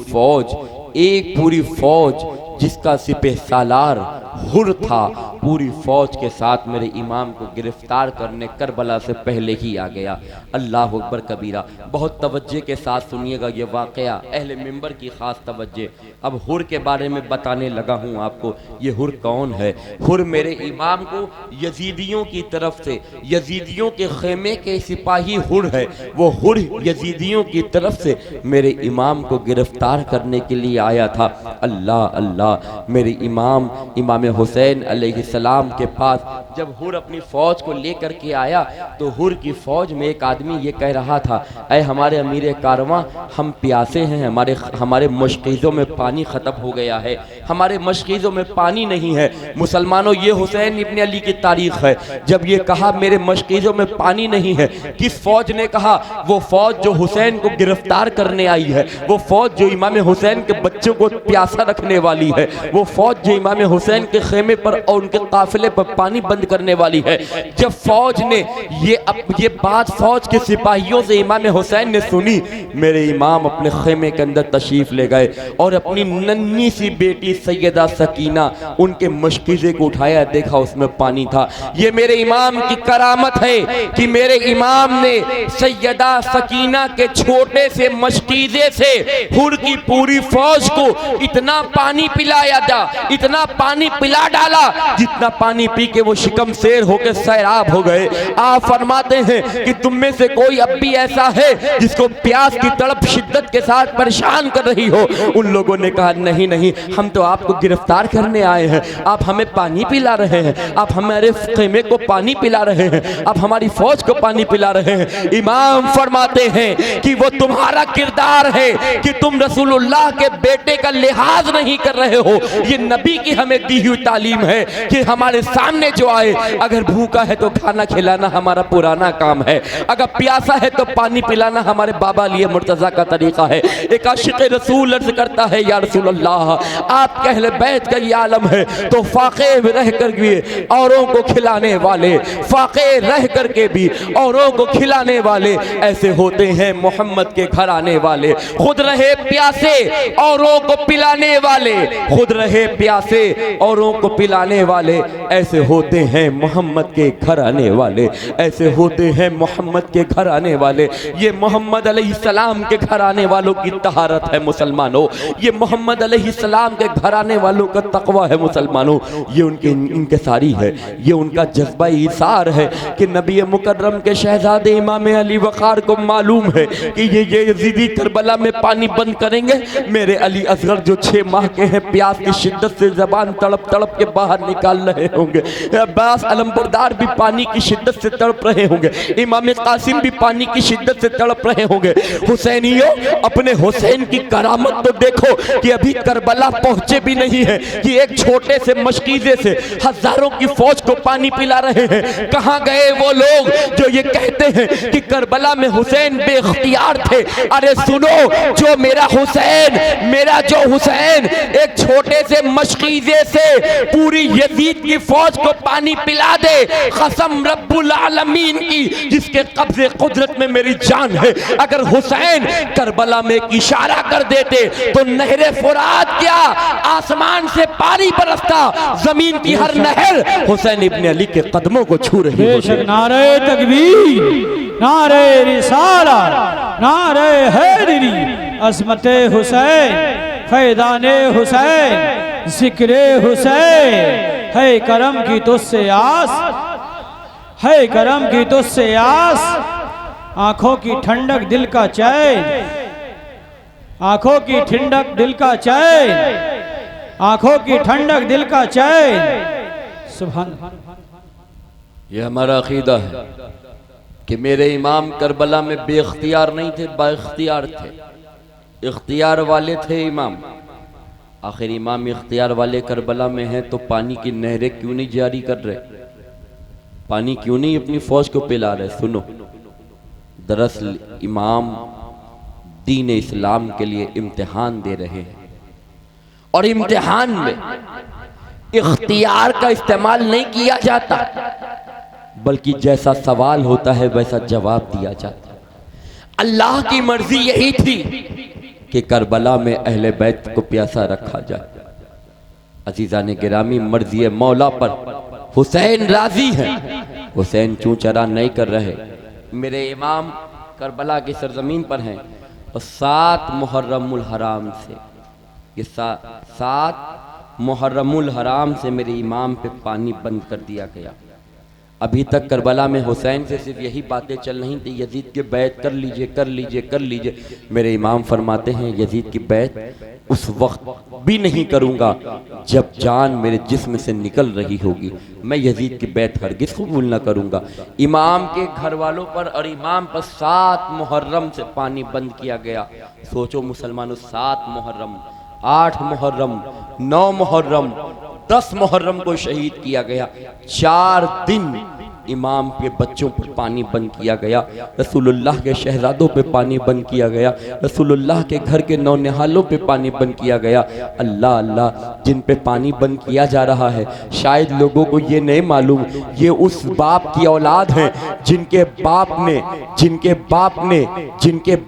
फौज जिसका सिपह सालार हुर था, पूरी फौज के साथ मेरे इमाम को गिरफ्तार करने करबला से पहले ही आ गया। अल्लाह अकबर कबीरा। बहुत तवज्जे के साथ सुनिएगा ये वाक़या, अहले मिंबर की ख़ास तवज्जे। अब हुर के बारे में बताने लगा हूँ आपको। ये हुर कौन है? हुर मेरे इमाम को यजीदियों की तरफ से, यजीदियों के खेमे के सिपाही हुर है, वो हुर यजीदियों की तरफ से मेरे इमाम को गिरफ्तार करने के लिए आया था। अल्लाह अल्लाह कहा, मेरे इमाम इमाम हुसैन अलैहिस्सलाम के पास जब हुर अपनी फ़ौज को लेकर के आया तो हुर की फ़ौज में एक आदमी ये कह रहा था, ऐ हमारे अमीर कारवां, हम प्यासे हैं, हमारे मशकीज़ों में पानी ख़त्म हो गया है, हमारे मशकीज़ों में पानी नहीं है। मुसलमानों, ये हुसैन इब्न अली की तारीख़ है। जब ये कहा मेरे मशकीज़ों में पानी नहीं है, किस फ़ौज ने कहा? वो फ़ौज जो हुसैन को गिरफ्तार करने आई है, वो फ़ौज जो इमाम हुसैन के बच्चों को प्यासा रखने वाली है, वो फ़ौज जो इमाम हुसैन के खेमे पर और उनके काफिले पर पानी बंद करने वाली है। जब फ़ौज ने ये बात फ़ौज के सिपाहियों से इमाम हुसैन ने सुनी, मेरे इमाम अपने खेमे के अंदर तशरीफ़ ले गए और अपनी नन्ही सी बेटी सैयदा सकीना उनके मशकीज़े को उठाया, देखा उसमें पानी था। ये मेरे इमाम की करामत है कि मेरे इमाम ने सैयदा सकीना के छोटे से मशकीज़े से हुर की पूरी फौज को इतना पानी पिलाया था, इतना पानी पिला डाला, जितना पानी पी के वो शिकम शेर होकर सैराब हो गए। आप फरमाते हैं कि तुम में से कोई अब भी ऐसा है जिसको प्यास की तड़प शिद्दत के साथ परेशान कर रही हो? उन लोगों ने कहा, नहीं नहीं, हम तो आपको गिरफ्तार करने आए हैं, आप हमें पानी पिला रहे हैं, आप हमारे खेमे को पानी पिला रहे हैं, आप हमारी फौज को पानी पिला रहे हैं। इमाम फरमाते हैं कि वो तुम्हारा किरदार है कि तुम रसूलुल्लाह के बेटे का लिहाज नहीं कर रहे हो। ये नबी की हमें दी हुई तालीम है कि हमारे सामने जो आए, अगर भूखा है तो खाना खिलाना हमारा पुराना काम है, अगर प्यासा है तो पानी पिलाना हमारे बाबा लिए मुर्तज़ा का तरीका है। एक आशिक़ रसूल अर्ज़ करता है, या रसूल अल्लाह, आप अहले बैत का ये आलम है तो फाक़े में रह कर भी औरों को खिलाने वाले, फाक़े रह कर के भी औरों को खिलाने वाले ऐसे होते हैं मोहम्मद के घर आने वाले। खुद रहे प्यासे औरों को पिलाने वाले, खुद रहे प्यासे औरों को पिलाने वाले ऐसे होते हैं मोहम्मद के घर आने वाले, ऐसे होते हैं मोहम्मद के घर आने वाले। ये मोहम्मद अलैहिस्सलाम के घर आने वालों की तहारत है मुसलमानों, ये मोहम्मद अलैहिस्सलाम के घर आने वालों का तकवा है मुसलमानों, ये उनकी इंकिसारी है, ये उनका जज्बा ईसार है कि नबी मुकर्रम के शहजादे इमाम अली वक़ार को मालूम है कि ये यजीदी करबला में पानी बंद करेंगे। मेरे अली असगर जो 6 माह के हैं, प्यास की शिद्दत से ज़बान तड़प तड़प के बाहर निकाल रहे होंगे, अब्बास अलमबरदार भी पानी की शिद्दत से तड़प रहे होंगे, इमाम कासिम भी पानी की शिद्दत से तड़प रहे होंगे। हुसैनियों, अपने हुसैन की करामत तो देखो कि अभी करबला पहुंचे भी नहीं है कि एक छोटे से मशकीज़े से हजारों की फौज को पानी पिला रहे हैं। कहां गए वो लोग जो ये कहते हैं कि करबला में हुसैन बेख्तियार थे? अरे सुनो, जो मेरा हुसैन, मेरा जो हुसैन एक छोटे से मशकीज़े से पूरी यजीद की फौज को पानी पिला दे, कसम रब्बुल आलमीन की जिसके कब्ज़े कुदरत में मेरी जान है, अगर हुसैन करबला में एक इशारा कर देते तो नहरे फुरात क्या, आसमान से पानी बरसता, जमीन की हर नहर हुसैन इब्न अली के कदमों को छू रही होती। नारे तकबीर, नारे रिसाला, नारे हैदरी, अज़मते हुसैन, फैदाने हुसैन, जिक्रे हुसैन, है करम की तुझसे आस, है करम की तुझसे आस, आंखों की ठंडक दिल का चैन, आंखों की ठंडक दिल का चैन, आंखों की ठंडक दिल का चैन। सुभान। ये हमारा अकीदा है कि मेरे इमाम करबला में बेख्तियार नहीं थे, बाइख्तियार थे, इख्तियार वाले थे इमाम। आखिर इमाम इख्तियार वाले करबला में हैं तो पानी की नहरें क्यों नहीं जारी कर रहे, पानी क्यों नहीं अपनी फौज को पिला रहे? सुनो, दरअसल इमाम दीन इस्लाम के लिए इम्तिहान दे रहे हैं और इम्तिहान में इख्तियार का इस्तेमाल नहीं किया जाता, बल्कि जैसा सवाल होता है वैसा जवाब दिया जाता है। अल्लाह की मर्जी यही थी कि करबला में अहले बैत को प्यासा रखा जाए। अजीज़ान गिरामी, मर्जी मौला पर हुसैन राजी है, हुसैन चूं चरा नहीं कर रहे। मेरे इमाम करबला की सरजमीन पर हैं और 7 मुहर्रमुल हराम से, ये 7 मुहर्रमुल हराम से मेरे इमाम पे पानी बंद कर दिया गया। अभी तक करबला में हुसैन से सिर्फ यही बातें चल रही थी, यजीद की बैत कर लीजिए कर लीजिए कर लीजिए। मेरे इमाम फरमाते हैं यजीद की बैत उस वक्त भी नहीं करूँगा जब जान मेरे जिस्म से निकल रही होगी, मैं यजीद की बैत हरगिज़ कबूल न करूँगा। इमाम के घर वालों पर और इमाम पर 7 मुहर्रम से पानी बंद किया गया। सोचो मुसलमानों, 7 मुहर्रम, 8 मुहर्रम, 9 मुहर्रम, 10 मुहर्रम को शहीद किया गया। 4 दिन इमाम के बच्चों पर पानी बंद किया गया, रसूलुल्लाह के शहजादों पे पानी बंद किया गया, रसूलुल्लाह के घर के नौनिहालों पे पानी बंद किया गया। अल्लाह अल्लाह, जिन पे पानी बंद किया जा रहा है शायद लोगों को ये नहीं मालूम, ये उस बाप की औलाद हैं जिनके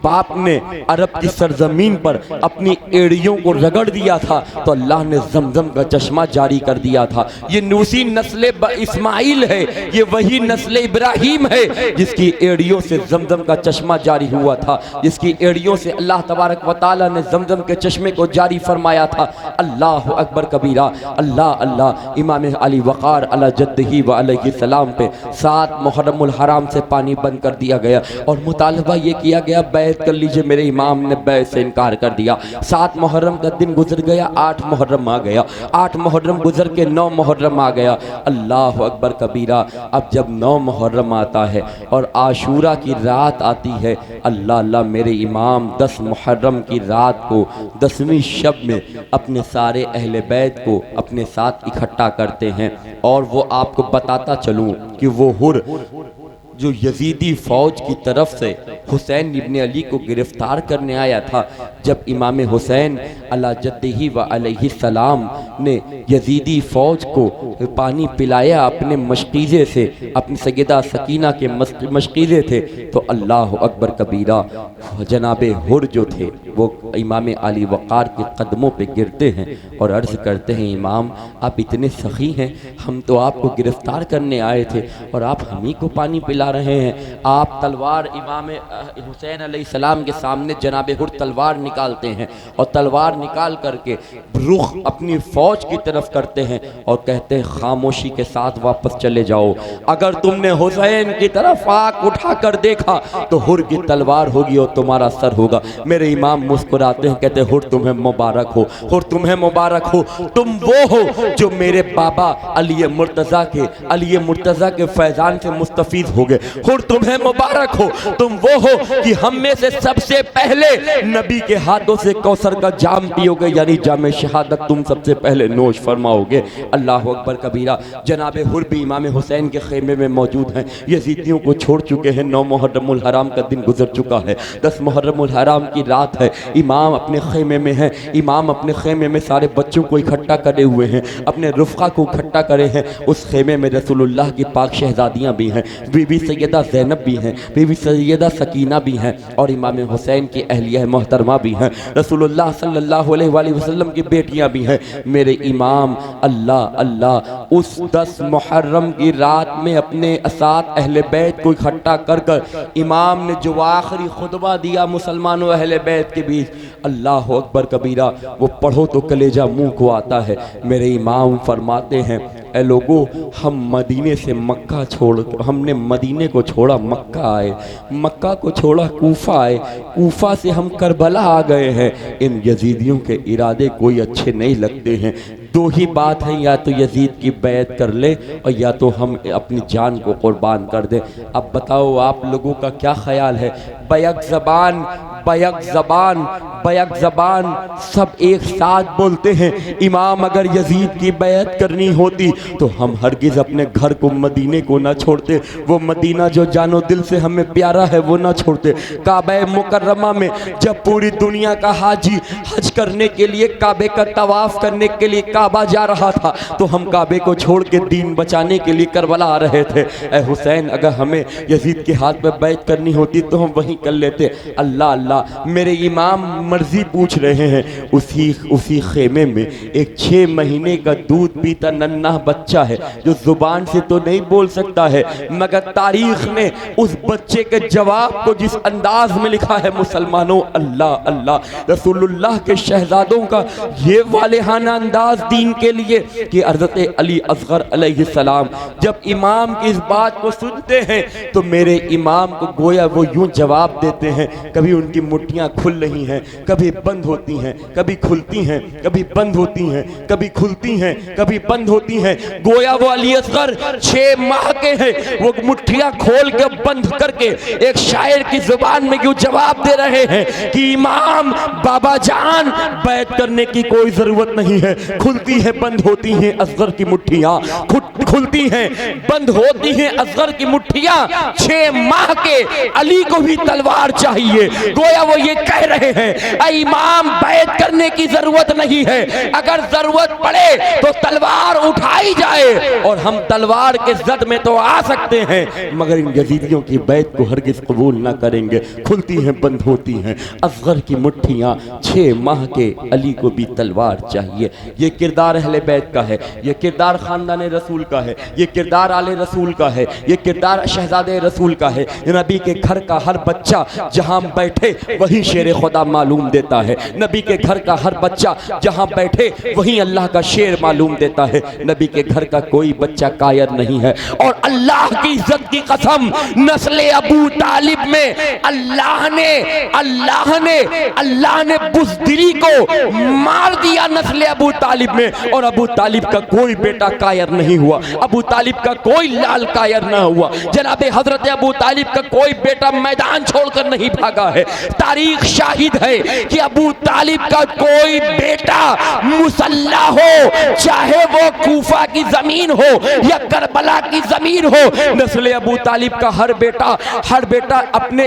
बाप ने अरब की सरजमीन पर अपनी एड़ियों को रगड़ दिया था तो अल्लाह ने जमजम का चश्मा जारी कर दिया था। ये नूसी नस्ल इस्माइल है, ये वही नस्ल इब्राहिम है जिसकी एड़ियों से जमजम का चश्मा जारी हुआ था, जिसकी एड़ियों से अल्लाह तबारक व तआला ने जमजम के चश्मे को जारी फरमाया था। अल्लाह अकबर कबीरा, अल्लाह अल्लाह। इमाम अली वक़ार अला जद्दिही व अलैहि सलाम पे 7 मुहर्रमुल हराम से पानी बंद कर दिया गया और मुतालबा ये किया गया बैत कर लीजिए। मेरे इमाम ने बैत से इनकार कर दिया। 7 मुहर्रम का दिन गुजर गया, 8 मुहर्रम आ गया, 8 मुहर्रम गुजर के 9 मुहर्रम आ गया। अल्लाह अकबर कबीरा। अब जब 9 मुहर्रम आता है और आशूरा की रात आती है, अल्लाह अल्लाह, मेरे इमाम 10 मुहर्रम की रात को 10वीं शब में अपने सारे अहले बैत को अपने साथ इकट्ठा करते हैं। और वो आपको बताता चलूँ कि वो हुर जो यजीदी फ़ौज की तरफ से हुसैन इब्न अली को गिरफ़्तार करने आया था, जब इमाम हुसैन अला जद्दिही व अलैहि सलाम ने यजीदी फ़ौज को पानी पिलाया अपने मशकीज़े से, अपनी सैयदा सकीना के मशकीज़े थे, तो अल्लाह अकबर कबीरा, जनाब हुर जो थे वो इमाम अली वक़ार के कदमों पे गिरते हैं और अर्ज़ करते हैं, इमाम आप इतने सखी हैं, हम तो आपको गिरफ़्तार करने आए थे और आप हम ही को पानी पिला रहे हैं। आप तलवार इमाम हुसैन अलैहिस्सलाम के सामने जनाब हुर तलवार निकालते हैं और तलवार निकाल करके रुख अपनी फ़ौज की तरफ करते हैं और कहते हैं खामोशी के साथ वापस चले जाओ। अगर तुमने हुसैन की तरफ आँख उठा कर देखा तो हुर की तलवार होगी और तुम्हारा सर होगा। मेरे इमाम मुस्कुराते हैं, कहते हुर तुम्हें मुबारक हो, हुर तुम्हें मुबारक हो, तुम वो हो जो मेरे बाबा अली मुर्तज़ा के फैज़ान से मुस्तफ़ीद हो गए। हुर तुम्हें मुबारक हो, तुम वो हो कि हम में से सबसे पहले नबी के हाथों से कौसर का जाम पियोगे, यानी जाम शहादत तुम सबसे पहले नोश फरमाओगे। अल्लाह अकबर कबीरा। जनाब हुर भी इमाम हुसैन के खेमे में मौजूद हैं, यजीदियों को छोड़ चुके हैं। 9 मुहर्रमुल हराम का दिन गुजर चुका है, 10 मुहर्रमुल हराम की रात है। इमाम अपने खेमे में है, इमाम अपने खेमे में सारे बच्चों को इकट्ठा करे हुए हैं, अपने रुफ़क़ा को इकट्ठा करे हैं। उस खेमे में रसूलुल्लाह की पाक शहजादियाँ भी हैं, बीबी सैयदा ज़ैनब भी हैं, बीबी सैयदा सकीना भी हैं और इमाम हुसैन की अहलिया मोहतरमा भी हैं, रसूलुल्लाह सल्लल्लाहु अलैहि वसल्लम की बेटियां भी हैं। मेरे इमाम अल्लाह अल्लाह उस 10 मुहर्रम की रात में अपने 7 अहले बैत को इकट्ठा कर कर इमाम ने जो आखिरी खुतबा दिया मुसलमानों अहले बैत के बीच, अल्लाह अकबर कबीरा, वो पढ़ो तो कलेजा मुँह को आता है। मेरे इमाम फरमाते हैं, ए लोगो, हम मदीने से मक्का हमने मदीने को छोड़ा मक्का आए, मक्का को छोड़ा कूफा आए, कूफा से हम करबला आ गए हैं। इन यजीदियों के इरादे कोई अच्छे नहीं लगते हैं। 2 ही बात है, या तो यजीद की बैत कर ले और या तो हम अपनी जान को कुर्बान कर दें। अब बताओ आप लोगों का क्या ख्याल है? बैक ज़बान बैक ज़बान सब एक साथ बोलते हैं, इमाम अगर यजीद की बैत करनी होती तो हम हरगिज़ अपने घर को मदीने को ना छोड़ते, वो मदीना जो जानो दिल से हमें प्यारा है वो ना छोड़ते। काबा मुकर्रमा में जब पूरी दुनिया का हाजी हज करने के लिए, काबे का तवाफ़ करने के लिए काबा जा रहा था, तो हम काबे को छोड़ के दीन बचाने के लिए करबला आ रहे थे। ए हुसैन, अगर हमें यजीद के हाथ में बैत करनी होती तो हम वहीं कर लेते। अल्लाह अल्लाह, अल्लाह मेरे इमाम मर्जी पूछ रहे हैं। उसी खेमे में एक 6 महीने का दूध पीता नन्हा बच्चा है जो जुबान से तो नहीं बोल सकता है, मगर तारीख ने उस बच्चे के जवाब को जिस अंदाज में लिखा है मुसलमानों, अल्लाह अल्लाह, रसूलुल्लाह के शहजादों का ये वालेहाना अंदाज दीन के लिए कि हज़रत अली असगर अलैहिस्सलाम जब इमाम की इस बात को सुनते हैं तो मेरे इमाम को गोया वो यूं जवाब देते हैं, कभी उनकी मुट्ठियां खुल रही हैं, कभी बंद होती हैं, कभी खुलती हैं, कभी बंद होती हैं, कभी खुलती हैं, कभी बंद होती हैं। गोया वो अली असगर 6 माह के हैं, वो मुट्ठियां खोल के बंद करके एक शायर की जुबान में यूं जवाब दे रहे हैं कि इमाम बाबा जान बैत करने की कोई जरूरत नहीं है, खुलती है बंद होती हैं असगर की मुट्ठियां, खुलती हैं बंद होती हैं असगर की मुट्ठियां। 6 माह के अली को भी तलवार चाहिए। गोया वो ये कह रहे हैं ऐ इमाम बैत करने की जरूरत नहीं है, अगर जरूरत पड़े तो तलवार उठाई जाए और हम तलवार के जद में तो आ सकते हैं, मगर इन यजीदियों की बैत को हरगिज कबूल ना करेंगे। खुलती हैं बंद होती हैं असगर की मुट्ठियां, 6 माह के अली को भी तलवार चाहिए। ये किरदार अहले बैत का है, ये किरदार खानदान रसूल का है, ये किरदार आले रसूल का है, ये किरदार शहजादे रसूल का है। नबी के घर का हर बच्चा जहां बैठे वहीं शेर खुदा मालूम देता है, नबी के घर का हर बच्चा जहां बैठे वहीं अल्लाह का शेर मालूम देता है। नबी के घर का कोई बच्चा कायर नहीं है। और अल्लाह की इज्जत की कसम, नस्ले अबू तालिब में अल्लाह ने बुज़दिली को मार दिया नस्ले अबू तालिब में, और अबू तालिब का कोई बेटा कायर नहीं हुआ, अबू तालिब का कोई लाल कायर ना हुआ। जनाबे हजरत अबू तालिब का कोई बेटा मैदान छोड़कर नहीं भागा है। तारीख शाहिद है कि अबू तालिब का कोई बेटा मुसल्ला हो, चाहे वो कूफा की जमीन हो या करबला की जमीन हो, नस्ल अबू तालिब का हर बेटा अपने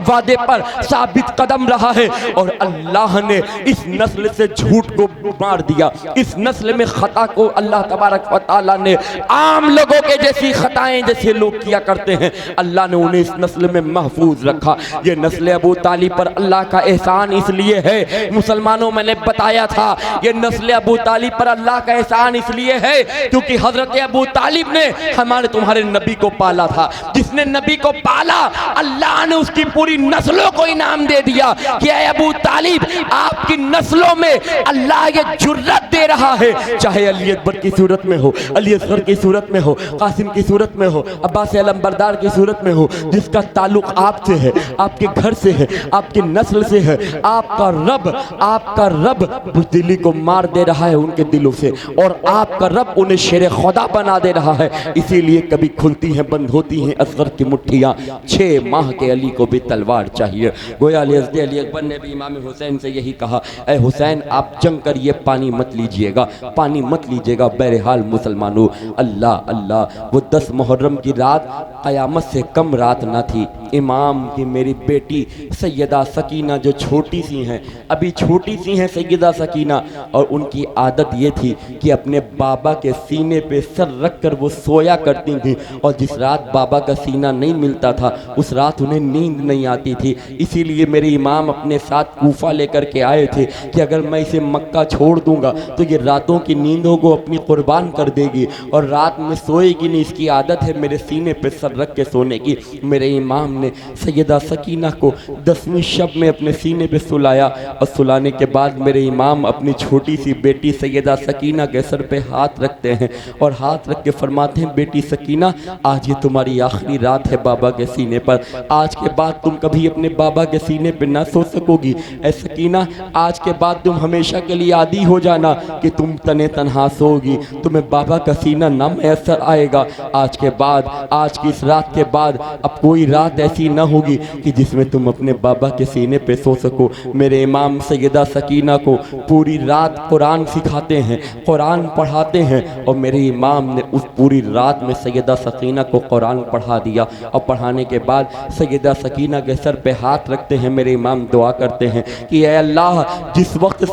वादे पर साबित कदम रहा है। और अल्लाह ने इस नस्ल से झूठ को मार दिया, इस नस्ल में खता को अल्लाह तबारक व तआला ने आम लोगों के जैसी खताएं जैसे लोग किया करते हैं, अल्लाह ने उन्हें इस नस्ल में महफूज रखा। ये नस्ल अबू तालिब पर अल्लाह का एहसान इसलिए है, मुसलमानों मैंने बताया था, ये नस्ल अबू तालिब पर अल्लाह का एहसान इसलिए है क्योंकि हजरत अबू तालिब ने हमारे तुम्हारे नबी को पाला था। जिसने नबी को पाला अल्लाह ने उसकी पूरी नस्लों को इनाम दे दिया कि अबू तालिब आपकी नस्लों में अल्लाह ये जुर्रत दे रहा है, चाहे अली अकबर की सूरत में हो, अली असगर की सूरत में हो, कासिम की सूरत में हो, अब्बास अलमबरदार की सूरत में हो, जिसका ताल्लुक आपसे है, आपके घर से है, आपकी नस्ल से है, आपका रब बुज़दिली को मार दे रहा है उनके दिलों से, और आपका रब उन्हें शेर खुदा बना दे रहा है। इसीलिए कभी खुलती हैं बंद होती हैं असगर की मुट्ठियां। 6 माह के अली को भी तलवार चाहिए। गोया अली अकबर ने भी इमाम हुसैन से यही कहा, ऐ हुसैन आप जंग करिए, पानी मत लीजिएगा। बहरहाल मुसलमानों, अल्लाह अल्लाह, वो 10 मुहर्रम की रात क़यामत से कम रात ना थी। इमाम की मेरी बेटी सैयदा सकीना जो छोटी सी हैं, अभी छोटी सी हैं सैयदा सकीना, और उनकी आदत ये थी कि अपने बाबा के सीने पे सर रख कर वो सोया करती थी, और जिस रात बाबा का सीना नहीं मिलता था उस रात उन्हें नींद नहीं आती थी। इसीलिए मेरे इमाम अपने साथ कूफा लेकर के आए थे कि अगर मैं इसे मक्का छोड़ दूंगा तो ये रातों की नींदों को अपनी कुर्बान कर देगी और रात में सोएगी नहीं, इसकी आदत है मेरे सीने पे सर रख के सोने की। मेरे इमाम ने सैयदा सकीना को 10वीं शब में अपने सीने पे सुलाया, और सुलाने के बाद मेरे इमाम अपनी छोटी सी बेटी सैयदा सकीना के सर पे हाथ रखते हैं और हाथ रख के फरमाते हैं, बेटी सकीना आज ये तुम्हारी आखिरी रात है बाबा के सीने पर, आज के बाद तुम कभी अपने बाबा के सीने पे ना सो सकोगी। ऐ सकीना, आज के बाद तुम हमेशा के लिए आदी हो जाना कि तुम तने तन्हा सोगी, तुम्हें बाबा का सीना ना मैसर आएगा। आज के बाद, आज की इस रात के बाद अब कोई रात ऐसी ना होगी कि जिसमें तुम अपने बाबा के सीने पे सो सको। मेरे इमाम सैयदा सकीना को पूरी रात कुरान सिखाते हैं, कुरान पढ़ाते हैं, और मेरे इमाम ने उस पूरी रात में सैयदा सकीना को कुरान पढ़ा दिया। और पढ़ाने के बाद सैयदा सकीना के सर पे हाथ रखते हैं, मेरे इमाम दुआ करते हैं कि ऐ अल्लाह, जिस वक्त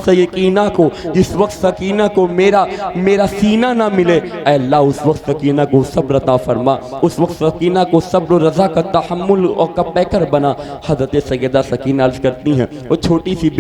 सकीना को मेरा सीना ना मिले, ऐ अल्लाह उस वक्त सकीना को सब्र अता फरमा, उस वक्त सकीना को सब्र रज़ा का तहम्मुल फूल और का पैकर बना। हज़रत सैयदा सकीना अर्ज़ करती हैं, वो छोटी सी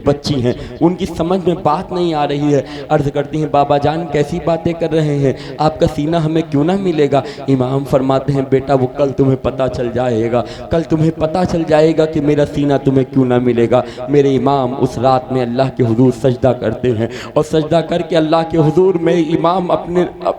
बच्ची हैं, उनकी समझ में बात नहीं आ रही है। अर्ज़ करती हैं, बाबा जान कैसी बातें कर रहे हैं, आपका सीना हमें क्यों ना मिलेगा। इमाम फरमाते हैं, बेटा वो कल तुम्हें पता चल जाएगा, कल तुम्हें पता चल जाएगा कि मेरा सीना तुम्हें क्यों ना मिलेगा। मेरे इमाम उस रात में अल्लाह के हुजूर सजदा करते हैं और सजदा करके अल्लाह के हुजूर में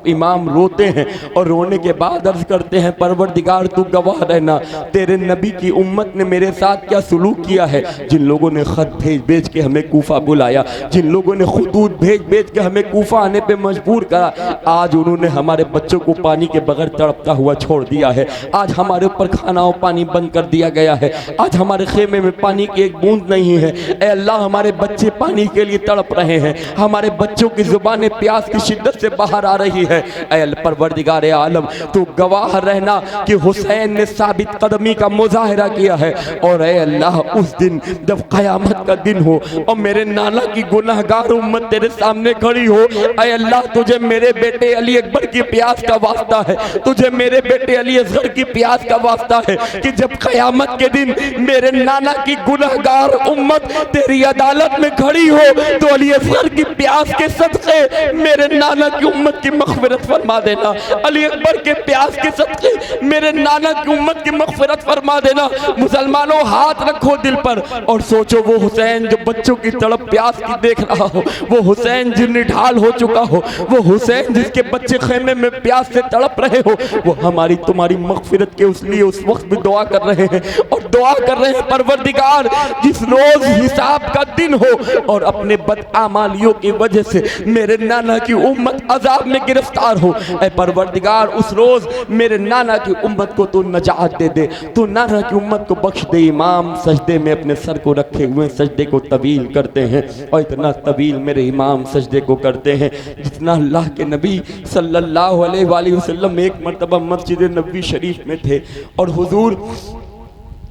इमाम रोते हैं और रोने के बाद अर्ज़ करते हैं, परवरदिगार तू गवाह रहना, तेरे नबी की उम्मत ने मेरे साथ क्या सुलूक किया है। जिन लोगों ने ख़त भेज के हमें कूफा बुलाया, जिन लोगों ने खुतूत भेज के हमें कूफा आने पे मजबूर करा, आज उन्होंने हमारे बच्चों को पानी के बगैर तड़पता हुआ छोड़ दिया है। आज हमारे ऊपर खाना और पानी बंद कर दिया गया है। आज हमारे खेमे में पानी की एक बूंद नहीं है। ऐ अल्लाह, हमारे बच्चे पानी के लिए तड़प रहे हैं, हमारे बच्चों की जुबानें प्यास की शिद्दत से बाहर आ रही है। ऐ परवरदिगार आलम, तू गवाह रहना कि हुसैन ने साबित कदमी का मुजाहिरा किया है। और ऐ अल्लाह, उस दिन जब क़यामत का दिन हो और मेरे नाना की गुनाहगार उम्मत तेरे सामने खड़ी हो, ऐ अल्लाह तुझे मेरे बेटे अली अकबर की प्यास का वास्ता है, तुझे मेरे बेटे अली असगर की प्यास का वास्ता है कि जब क़यामत के दिन मेरे नाना की गुनाहगार उम्मत तेरी अदालत में खड़ी हो तो अली असगर की प्यास के सदक़े मेरे नाना की उम्मत की मग़फ़िरत फरमा देना। अली अकबर के प्यास के सदक़े मेरे नाना की उम्मत की मग़फ़िरत फरमा देना। मुसलमानों, हाथ रखो दिल पर और सोचो, वो हुसैन जो बच्चों की तड़प प्यास की देख रहा हो, वो हुसैन जो निढाल हो चुका हो, वो हुसैन जिसके बच्चे खेमे में प्यास से तड़प रहे हो, वो हमारी तुम्हारी मग़फ़िरत के उस लिए उस वक्त भी दुआ कर रहे हैं और दुआ कर रहे हैं, परवरदिगार जिस रोज़ हिसाब का दिन हो और अपने बदआमालियों की वजह से मेरे नाना की उम्मत अजाब में गिरफ्तार हो, ऐ परवरदिगार उस रोज़ मेरे नाना की उम्मत को तू नजात दे दे, तू नाना की उम्मत को बख्श दे। इमाम सजदे में अपने सर को रखे हुए सजदे को तवील करते हैं और इतना तवील मेरे इमाम सजदे को करते हैं जितना अल्लाह के नबी सल्लल्लाहु अलैहि वसल्लम एक मरतबा मस्जिद नबवी शरीफ में थे और हुजूर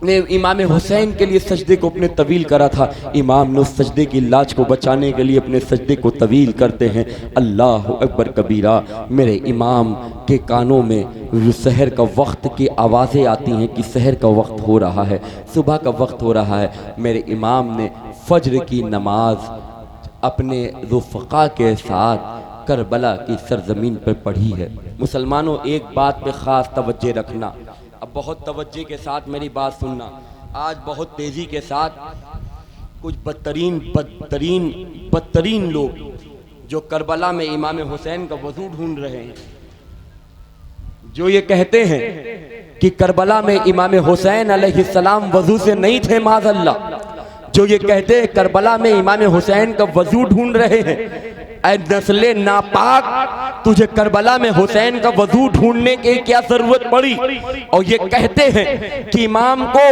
ने इमाम हुसैन के लिए सजदे को अपने तवील करा था। इमाम ने उस सजदे की लाज को बचाने के लिए अपने सजदे को तवील करते हैं। अल्लाह अकबर कबीरा। मेरे इमाम के कानों में सहर का वक्त की आवाज़ें आती हैं कि सहर का वक्त हो रहा है, सुबह का वक्त हो रहा है। मेरे इमाम ने फज्र की नमाज अपने रुफ़क़ा के साथ करबला की सरजमीन पर पढ़ी है। मुसलमानों, एक बात पे ख़ास तवज्जो रखना, अब बहुत तवज्जो के साथ मेरी बात सुनना। आज बहुत तेज़ी के साथ कुछ बदतरीन लोग जो करबला में इमाम हुसैन का वजू ढूंढ रहे हैं, जो ये कहते हैं कि करबला में इमाम हुसैन अलैहिस्सलाम वजू से नहीं थे, माज़अल्लाह, जो ये कहते हैं करबला में इमाम हुसैन का वजू ढूंढ रहे हैं, ऐ नस्ले नापाक, तुझे करबला में हुसैन का वजू ढूंढने की क्या जरूरत पड़ी। और ये कहते हैं कि इमाम को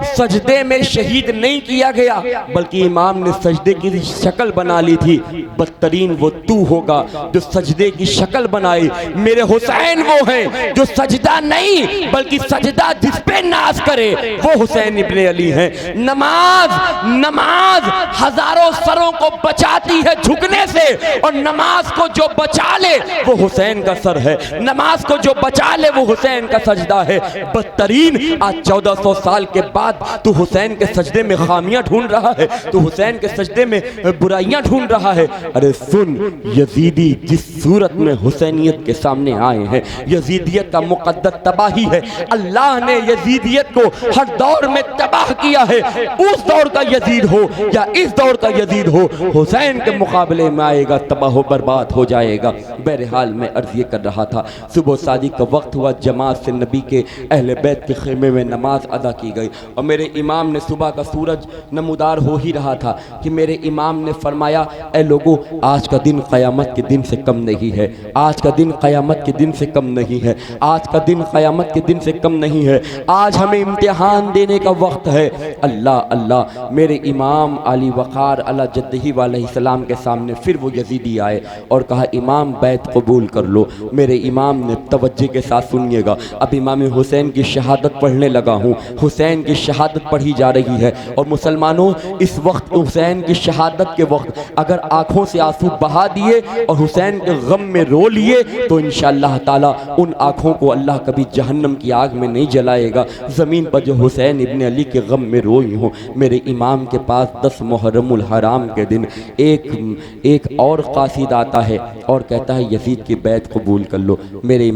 सजदे में शहीद नहीं किया गया बल्कि इमाम ने सजदे की शक्ल बना ली थी। बदतरीन वो तू होगा जो सजदे की शक्ल बनाए। मेरे हुसैन वो हैं जो सजदा नहीं बल्कि सजदा जिस पे नाज करे, वो हुसैन इब्ने अली हैं। नमाज हजारों सरों को बचाती है झुकने से, और नमाज को जो बचा ले वो हुसैन का सर है, नमाज को जो बचा ले वो हुसैन का सजदा है। बदतरीन, आज 1400 साल के बाद तू हुसैन के सजदे में खामियां ढूंढ रहा है, तू हुसैन के सजदे में बुराइयां ढूंढ रहा है। अरे सुन, यजीदी जिस सूरत में हुसैनियत के सामने आए हैं, यजीदियत का मुकद्दर तबाही है। अल्लाह ने यजीदियत को हर दौर में तबाह किया है। उस दौर का यजीद हो या इस दौर का यजीद हो, हुसैन के मुकाबले में आएगा तबाह बर्बाद हो जाएगा। बहरहाल मैं अर्ज ये कर रहा था, सुबह शादी का वक्त हुआ, जमात से नबी के अहले बैत के खेमे में नमाज अदा की गई और मेरे इमाम ने, सुबह का सूरज नमूदार हो ही रहा था कि मेरे इमाम ने फरमाया, ए लोगों, आज का दिन क़यामत के दिन से कम नहीं है, आज का दिन क़यामत के दिन से कम नहीं है, आज का दिन क़यामत के दिन से कम नहीं है, आज हमें इम्तिहान देने का वक्त है। अल्लाह अल्लाह। मेरे इमाम अली वक़ार अला जद्दही अलैहिस्सलाम के सामने फिर वो यजीदी आए और कहा, इमाम बैत को कबूल कर लो। मेरे इमाम ने तवज्जो के साथ सुनिएगा, अब इमाम हुसैन की शहादत पढ़ने लगा हूँ। हुसैन की शहादत पढ़ी जा रही है और मुसलमानों इस वक्त हुसैन की शहादत के वक्त अगर आंखों से आंसू बहा दिए और हुसैन के गम में रो लिए तो इंशाअल्लाह ताला उन आंखों को अल्लाह कभी जहन्नम की आग में नहीं जलाएगा। ज़मीन पर जो हुसैन इब्ने अली के गम में रोई हूँ, मेरे इमाम के पास 10 मुहर्रमुल हराम के दिन एक और कासिद आता है और कहता है यजीद की बैत कबूल कर लो। मेरे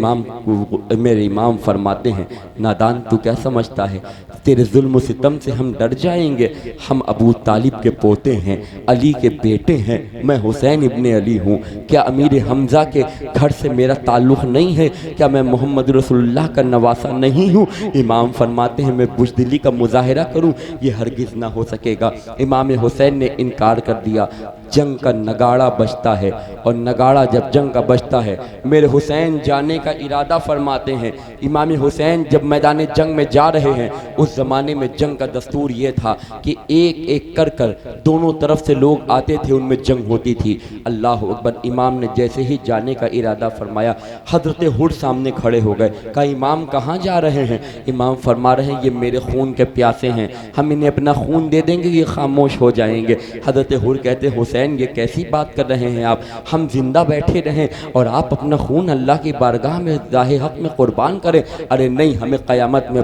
इमाम फरमाते हैं नादान तू क्या समझता है, तेरे जुल्म सितम से हम डर जाएंगे? हम अबू तालिब के पोते हैं, अली के बेटे हैं, मैं हुसैन इब्ने अली हूँ। क्या अमीर हमजा के घर से मेरा ताल्लुक़ नहीं है? क्या मैं मोहम्मद रसूलुल्लाह का नवासा नहीं हूँ? इमाम फरमाते हैं मैं बुज़दिली का मुजाहिरा करूँ, ये हरगिज़ ना हो सकेगा। इमाम हुसैन ने इनकार कर दिया। जंग का नगाड़ा बजता है और नगाड़ा जब जंग का बजता है, मेरे हुसैन जाने का इरादा फरमाते हैं। इमाम हुसैन जब मैदान जंग में जा रहे हैं, उस ज़माने में जंग का दस्तूर ये था कि एक एक कर दोनों तरफ से लोग आते थे, उनमें जंग होती थी। अल्लाह अकबर। इमाम ने जैसे ही जाने का इरादा फरमाया, हज़रत हुर सामने खड़े हो गए। कहा इमाम कहाँ जा रहे हैं? इमाम फरमा रहे हैं ये मेरे खून के प्यासे हैं, हम इन्हें अपना खून दे देंगे, ये खामोश हो जाएंगे। हज़रत हुर कहते हुसैन ये कैसी बात कर रहे हैं आप? हम जिंदा बैठे रहें और आप अपना खून अल्लाह की बारगाह में राहे हक में कुर्बान करें? अरे नहीं, हमें क़यामत में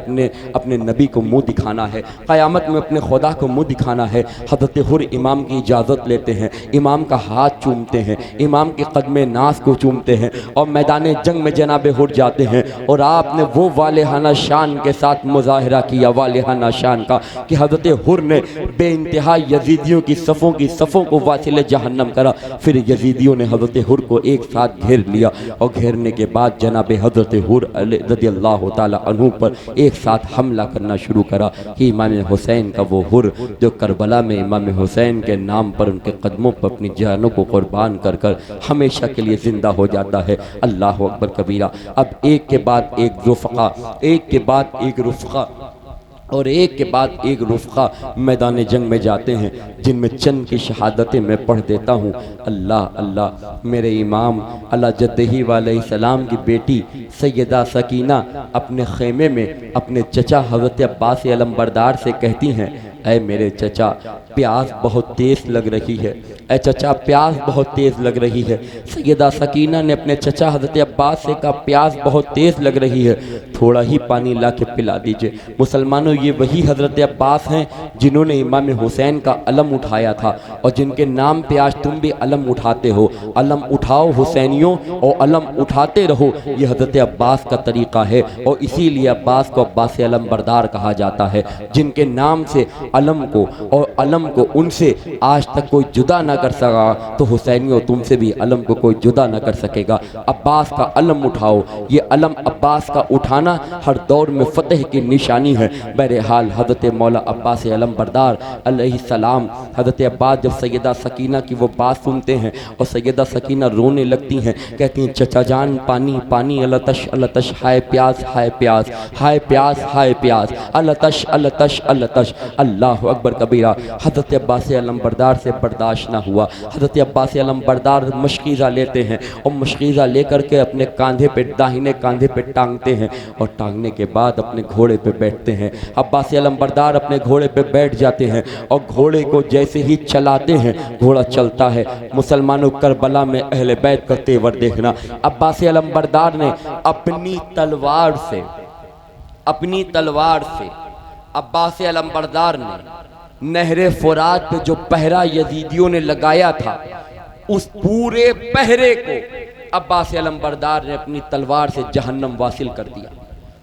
अपने नबी को मुंह दिखाना है, क़यामत में अपने खुदा को मुंह दिखाना है। हज़रत हुर इमाम की इजाज़त लेते हैं, इमाम का हाथ चूमते हैं, इमाम के कदमे नास को चूमते हैं और मैदान जंग में जनाब हुर जाते हैं। और आपने वो वालेहाना शान के साथ मुजाहिरा किया, वालेहाना शान का, कि हज़रत हुर ने बेइंतहा यजीदियों की सफ़ों को वासिल जहन्नम करा। फिर यजीदियों ने हज़रत हुर को एक साथ घेर लिया और घेरने के बाद जनाब हज़रत हुर रज़ियल्लाहु ताला अन्हु पर एक साथ हमला करना शुरू करा कि इमाम हुसैन का वो हुर जो करबला में इमाम हुसैन के नाम पर उनके कदमों पर अपनी जानों को कुर्बान कर कर हमेशा के लिए ज़िंदा हो जाता है। अल्लाह अकबर कबीरा। अब एक के बाद एक रुफ़क़ा, एक के बाद एक रुफ़क़ा और एक के बाद एक रुफ़क़ा मैदान जंग में जाते हैं, जिनमें चंद की शहादतें मैं पढ़ देता हूँ। अल्लाह अल्लाह। मेरे इमाम अला जद्दही अलैहिस्सलाम की बेटी सैयदा सकीना अपने खेमे में अपने चचा हज़रत अब्बास अलमबरदार से कहती हैं, ऐ मेरे चचा प्यास बहुत तेज़ लग रही है, ऐ चचा प्यास बहुत तेज़ लग रही है। सैयदा सकीना ने अपने चचा हज़रत अब्बास से कहा प्यास बहुत तेज़ लग रही है, थोड़ा ही पानी ला के पिला दीजिए। मुसलमानों ये वही हज़रत अब्बास हैं जिन्होंने इमाम हुसैन का अलम उठाया था और जिनके नाम पे आज तुम भी अलम उठाते हो। अलम उठाओ हुसैनियों और अलम उठाते रहो, ये हज़रत अब्बास का तरीक़ा है और इसीलिए अब्बास को अब्बास अलमबरदार कहा जाता है। जिनके नाम से अलम को और अलम को उनसे आज तक कोई जुदा ना कर सका, तो हुसैनियों तुमसे भी अलम को कोई जुदा ना कर सकेगा। अब्बास का अलम उठाओ, ये अलम अब्बास का उठाना हर दौर में फ़तेह की निशानी है। बहरहाल हज़रत मौला अब्बास अलमबरदार अलैहिस्सलाम, हज़रत अब्बास जब सैयदा सकीना की वो बात सुनते हैं और सैयदा सकीना रोने लगती हैं, कहती हैं चचा जान पानी पानी, अलतश अलतश, हाय प्यास हाय प्यास, हाय प्यास हाय प्यास, अलतश अलतश अलतश। अल्लाह अकबर कबीरा। हज़रत अब्बास अलमबरदार से बर्दाश्त ना हुआ। हज़रत अब्बास अलमबरदार मशकीज़ा लेते हैं और मशकीज़ा लेकर के अपने कांधे पे, दाहिने कांधे पे टांगते हैं और टांगने के बाद अपने घोड़े पे बैठते हैं। अब्बास अलमबरदार अपने घोड़े पे बैठ जाते हैं और घोड़े को जैसे ही चलाते हैं घोड़ा चलता है। मुसलमानों करबला में अहले बैत का तेवर देखना। अब्बास अलमबरदार ने अपनी तलवार से अब्बास अलमबरदार ने नहरे फुरात पे जो पहरा यजीदियों ने लगाया था, उस पूरे पहरे को अब्बास अलमबरदार ने अपनी तलवार से जहन्नम वासिल कर दिया।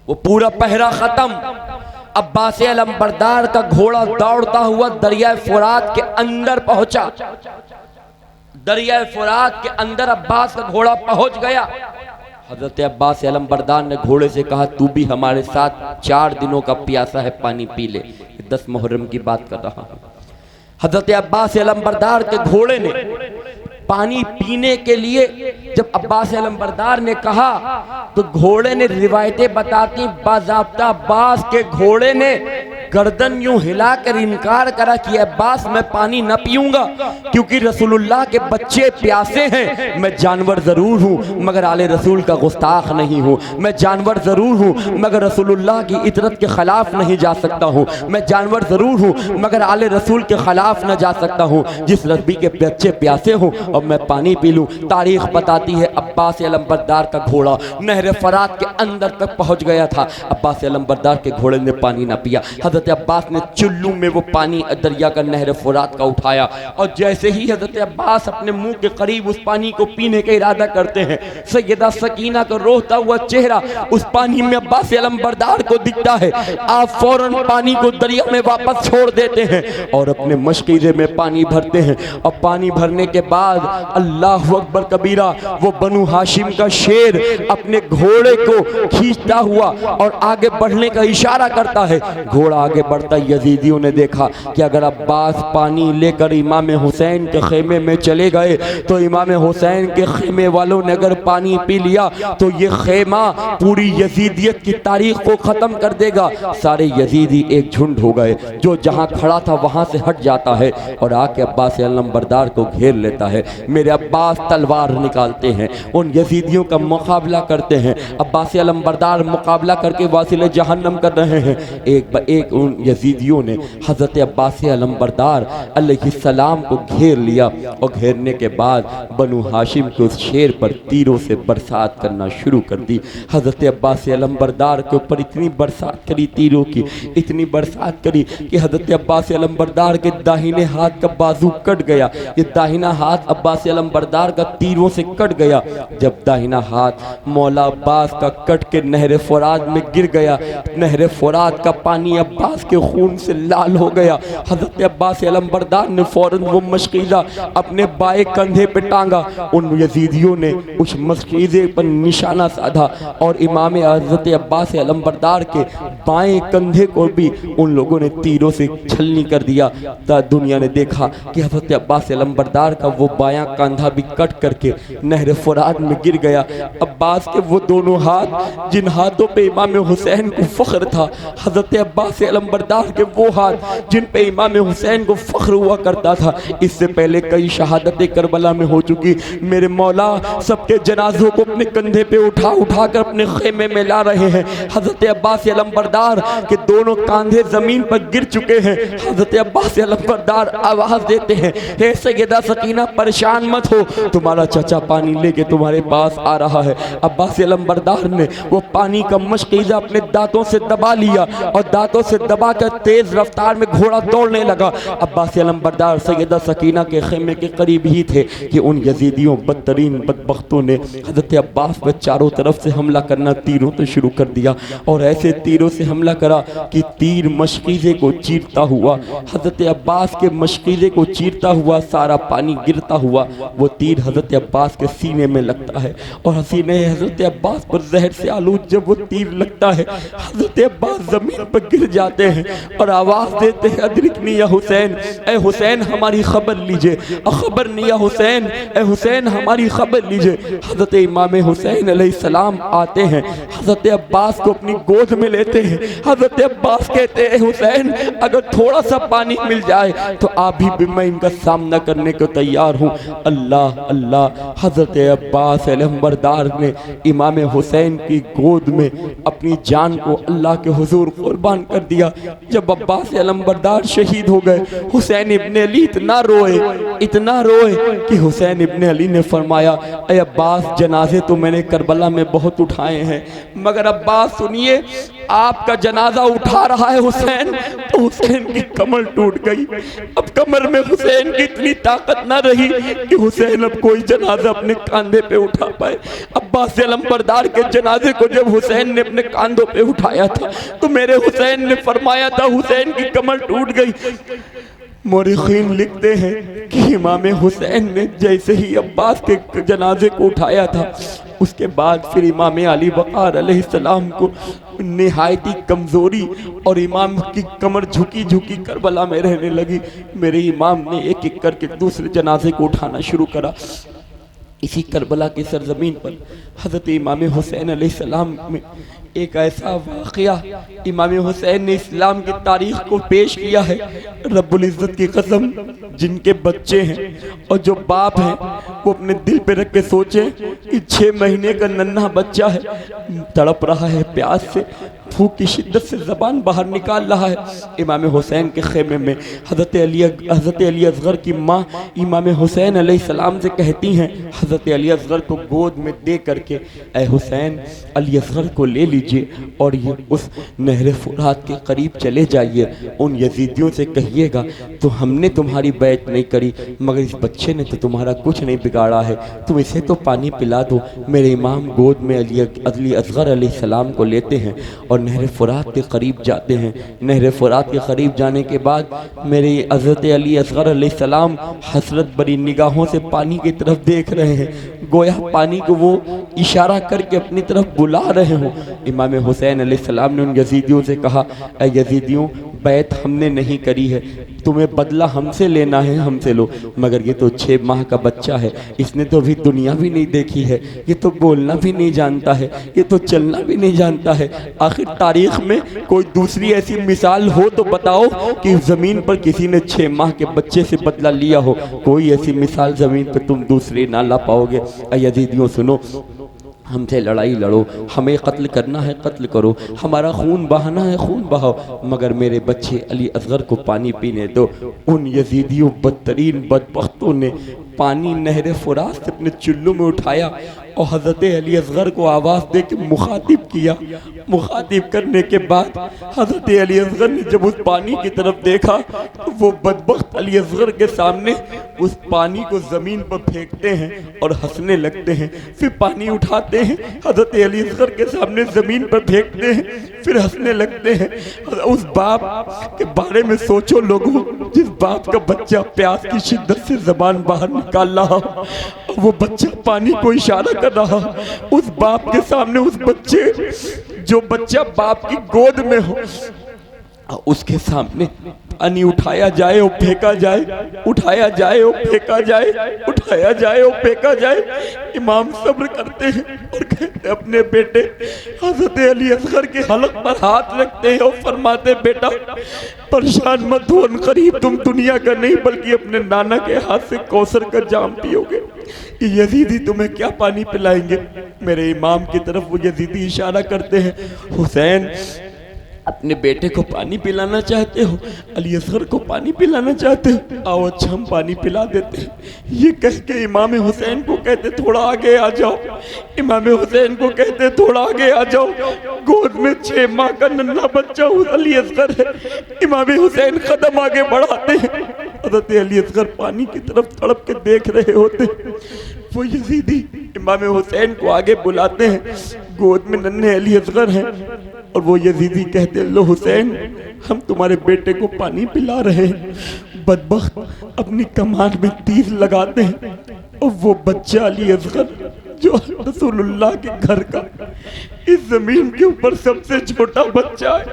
वो पूरा पहरा खत्म। अब्बास अलमबरदार का घोड़ा दौड़ता हुआ दरिया फुरात के अंदर पहुंचा। दरिया फुरात के अंदर अब्बास का घोड़ा पहुंच गया। हज़रत अब्बास अलमबरदार ने घोड़े से कहा तू भी हमारे साथ 4 दिनों का प्यासा है, पानी पी ले। 10 मुहर्रम की बात कर रहा हूँ। हज़रत अब्बास अलमबरदार के घोड़े ने पानी पीने के लिए जब अब्बास अलमबरदार ने कहा तो घोड़े ने, रिवायतें बताती बाज़ाब्ता अब्बास के घोड़े ने गर्दन यूं हिलाकर इनकार करा कि अब्बास मैं पानी न पीऊंगा क्योंकि रसूलुल्लाह के बच्चे प्यासे हैं। मैं जानवर जरूर हूं मगर आले रसूल का गुस्ताख नहीं हूं। मैं जानवर जरूर हूं मगर रसूलुल्लाह की इतरत के खिलाफ नहीं जा सकता हूं। मैं जानवर जरूर हूं मगर आले रसूल के खिलाफ न जा सकता हूं। जिस नबी के बच्चे प्यासे हों और मैं पानी पी लूं। तारीख बताती है अब्बास अलंबरदार का घोड़ा नहर फरात के अंदर तक पहुंच गया था। अब्बास अलंबरदार के घोड़े ने पानी ना पिया। हजरत अब्बास ने चुल्लू में वो पानी दरिया का नहर फरात का उठाया और जैसे ही हजरत अब्बास अपने मुंह के करीब उस पानी को पीने का इरादा करते हैं, सैयदा सकीना का रोता हुआ चेहरा उस पानी में अब्बास अलंबरदार को दिखता है। आप फौरन पानी को दरिया में वापस छोड़ देते हैं और अपने मशकीरे में पानी भरते हैं। और पानी भरने के बाद अल्लाह अकबर कबीरा, वो बनु हाशिम का शेर अपने घोड़े को खींचता हुआ और आगे बढ़ने का इशारा करता है। घोड़ा आगे बढ़ता, यजीदियों ने देखा कि अगर अब्बास पानी लेकर इमाम हुसैन के खेमे में चले गए तो इमाम हुसैन के खेमे वालों ने अगर पानी पी लिया तो ये खेमा पूरी यजीदियत की तारीख को ख़त्म कर देगा। सारे यजीदी एक झुंड हो गए, जो जहाँ खड़ा था वहाँ से हट जाता है और आके अब्बास अलंबरदार को घेर लेता है। मेरे अब्बास तलवार निकालते हैं, उन यजीदियों का मुकाबला करते हैं। अब्बास अलंबरदार मुकाबला करके वासिल जहन्नम कर रहे हैं। एक उन यजीदियों ने हज़रत अब्बास अलंबरदार अलैहिस्सलाम को घेर लिया और घेरने के बाद बनु हाशिम के उस शेर पर तीरों से बरसात करना शुरू कर दी। हज़रत अब्बास अलंबरदार के ऊपर इतनी बरसात करी तीरों की, इतनी बरसात करी कि हज़रत अब्बास अलंबरदार के दाहिने हाथ का बाजू कट गया। ये दाहिना हाथ अब्बास अलंबरदार का तीरों से कट गया। जब दाहिना हाथ मौला अब्बास का कट के नहर फरात में गिर गया, नहर फरात का पानी अब्बास के खून से लाल हो गया। हज़रत अब्बास अलंबरदार ने फौरन वो मशकीज़ा अपने बाएं कंधे पे टांगा। उन यजीदियों ने उस मशकीज़े पर निशाना साधा और इमाम हज़रत अब्बास अलंबरदार के बाएं कंधे को भी उन लोगों ने तीरों से छलनी कर दिया। दुनिया ने देखा कि हज़रत अब्बास अलंबरदार का वो बायां कंधा भी कट करके नहर फरात में गिर गया। अब्बास के वो दोनों हाथ जिन हाथों पे इमाम हुसैन को फ़ख्र था, हज़रत अब्बास अलंबरदार के वो हाथ जिन पे इमाम हुसैन को फ़ख्र हुआ करता था। इससे पहले कई शहादतें करबला में हो चुकी। मेरे मौला सबके जनाजों को अपने कंधे पे उठा उठा कर अपने खेमे में ला रहे हैं। हज़रत अब्बास अलंबरदार के दोनों कंधे ज़मीन पर गिर चुके हैं। हज़रत अब्बास अलंबरदार आवाज़ देते हैं, हे सैयदा सकीना परेशान मत हो, तुम्हारा चचा पानी लेके तुम्हारे पास आ रहा है। अब्बास अलंबरदार ने वो पानी का मशकीज़ा अपने दांतों से दबा लिया और दांतों से दबा कर तेज रफ्तार में घोड़ा दौड़ने लगा। अब्बास अलंबरदार सैयदा सकीना के खेमे के करीब ही थे कि उन यजीदियों बदतरीन बदबख्तों ने हज़रत अब्बास पर चारों तरफ से हमला करना तीरों से शुरू कर दिया और ऐसे तीरों से हमला करा कि तीर मशकीज़े को चीरता हुआ, हज़रत अब्बास के मशकीज़े को चीरता हुआ सारा पानी गिरता हुआ वो तीर हज़रत अब्बास के सीने में लगता है और हसीने हज़रत अब्बास पर जहर से आलूद जब वो तीर लगता है, हज़रत अब्बास ज़मीन पर गिर जाते हैं और आवाज़ देते हैं, अदरिकनी या हुसैन, ए हुसैन हमारी खबर लीजिए, खबर नहीं या हुसैन, ए हुसैन हमारी खबर लीजिए। हज़रत इमाम हुसैन अलैहिस्सलाम आते हैं, हज़रत अब्बास को अपनी गोद में लेते हैं। हज़रत अब्बास कहते हैं, हुसैन अगर थोड़ा सा पानी मिल जाए तो अभी भी मैं इनका सामना करने को तैयार हूँ। अल्लाह अल्लाह, हज़रत अब्बास अलंबरदार ने इमाम हुसैन की गोद में अपनी जान को अल्लाह के हुजूर कुर्बान कर दिया। जब अब्बास अलंबरदार शहीद हो गए, हुसैन इब्ने अली इतना रोए कि हुसैन इब्ने अली ने फरमाया, ए अब्बास जनाजे तो मैंने करबला में बहुत उठाए हैं मगर अब्बास सुनिए, आपका जनाजा उठा रहा है हुसैन, तो हुसैन की कमर टूट गई। अब कमर में हुसैन की इतनी ताकत ना रही कि हुसैन अब कोई जनाजा अपने कंधे पे उठा पाए। अब्बास अलंबरदार के जनाजे को जब हुसैन ने अपने कंधों पे उठाया था तो मेरे हुसैन ने फरमाया था, हुसैन की कमर टूट गई। मौरिखीन लिखते हैं कि इमाम हुसैन ने जैसे ही अब्बास के जनाजे को उठाया था उसके बाद फिर इमाम अली वक़ार अलैहिस्सलाम को निहायती कमज़ोरी और इमाम की कमर झुकी झुकी करबला में रहने लगी। मेरे इमाम ने एक एक करके दूसरे जनाजे को उठाना शुरू करा। इसी करबला की सरजमीन पर हज़रत इमाम हुसैन अलैहिस्सलाम एक ऐसा वाक़या इमाम हुसैन ने इस्लाम की तारीख को पेश किया है। रब्बुल इज़्ज़त की कसम, जिनके बच्चे हैं और जो बाप हैं वो अपने दिल पे रख के सोचें कि 6 महीने का नन्हा बच्चा है, तड़प रहा है प्यास से, भूख की शिद्दत से ज़बान बाहर निकाल रहा है। इमाम हुसैन के खेमे में हज़रत अली असग़र की माँ इमाम हुसैन अलैहिस्सलाम से कहती हैं, हज़रत अली असग़र को गोद में दे करके, ऐ हुसैन, अली असग़र को ले लीजिए और ये उस नहर फुरात के करीब चले जाइए। उन यजीदियों से कहिएगा तो हमने तुम्हारी बैत नहीं करी, मगर इस बच्चे ने तो तुम्हारा कुछ नहीं बिगाड़ा है, तुम इसे तो पानी पिला दो। मेरे इमाम गोद में अली असग़र अलैहिस्सलाम को लेते हैं और नहर फुरात के करीब जाते हैं। नहर फुरात के करीब जाने के बाद मेरे हज़रत अली असग़र अलैहिस्सलाम हसरत भरी निगाहों से पानी की तरफ देख रहे हैं, गोया पानी को वो इशारा करके अपनी तरफ बुला रहे हो। इमाम हुसैन अलैहिस्सलाम ने उन यजीदियों से कहा, ऐ यजीदियों, बैत हमने नहीं करी है, तुम्हें बदला हमसे लेना है, हमसे लो। मगर ये तो 6 माह का बच्चा है, इसने तो अभी दुनिया भी नहीं देखी है, ये तो बोलना भी नहीं जानता है, ये तो चलना भी नहीं जानता है। आखिर तारीख में कोई दूसरी ऐसी मिसाल हो तो बताओ कि ज़मीन पर किसी ने 6 माह के बच्चे से बदला लिया हो। कोई ऐसी मिसाल ज़मीन पर तुम दूसरी ना ला पाओगे। यजीदियों सुनो, हमसे लड़ाई लड़ो, हमें कत्ल करना है कत्ल करो, हमारा खून बहाना है खून बहाओ, मगर मेरे बच्चे अली असग़र को पानी पीने दो। उन यजीदियों बदतरीन बदबख्तों ने पानी नहर फुरात से अपने चुल्लू में उठाया और हज़रत अली असग़र को आवाज़ दे के मुखातिब किया। मुखातिब करने के बाद हज़रत अली असग़र ने जब उस पानी की तरफ देखा तो वो बदबख्त अली असग़र के सामने उस पानी को ज़मीन पर फेंकते हैं और हंसने लगते हैं, फिर पानी उठाते हैं, हज़रत अली असग़र के सामने ज़मीन पर फेंकते हैं, फिर हंसने लगते हैं। उस बाप के बारे में सोचो लोगों, जिस बाप का बच्चा प्यास की शिद्दत से ज़बान बाहर निकाल रहा, वो बच्चा पानी को इशारा कर रहा, उस बाप के सामने उस बच्चे, जो बच्चा बाप की गोद में हो, उसके सामने पानी उठाया जाए और फेंका जाए, उठाया जाए और फेंका जाए, उठाया जाए और फेंका जाए। इमाम सब्र करते हैं और कहते हैं अपने बेटे हज़रत अली असग़र के हलक पर हाथ रखते हैं और फरमाते, बेटा परेशान मत हो, करीब तुम दुनिया का नहीं बल्कि अपने नाना के हाथ से कौसर का जाम पियोगे। ये यजीदी तुम्हें क्या पानी पिलाएंगे? मेरे इमाम की तरफ वो यजीदी इशारा करते हैं, हुसैन अपने बेटे को पानी पिलाना चाहते हो, अली असग़र को पानी पिलाना चाहते हो, आओ अच्छा हम पानी पिला देते हैं। ये कह के इमाम हुसैन को कहते थोड़ा आगे आ जाओ, इमाम हुसैन को कहते थोड़ा आगे आ जाओ। गोद में 6 माह का नन्हा बच्चा अली असग़र है। इमाम हुसैन कदम आगे बढ़ाते हैं, हज़रत अली असग़र पानी की तरफ तड़प के देख रहे होते। वो यजीदी इमाम हुसैन को आगे बुलाते हैं, गोद में नन्हे अली असग़र हैं और वो यजीदी कहते, लो हुसैन, हम तुम्हारे बेटे को पानी पिला रहे हैं। बदबख्त अपनी कमान में तीर लगाते हैं और वो बच्चा अली असग़र जो रसूलुल्लाह के घर का इस जमीन के ऊपर सबसे छोटा बच्चा है,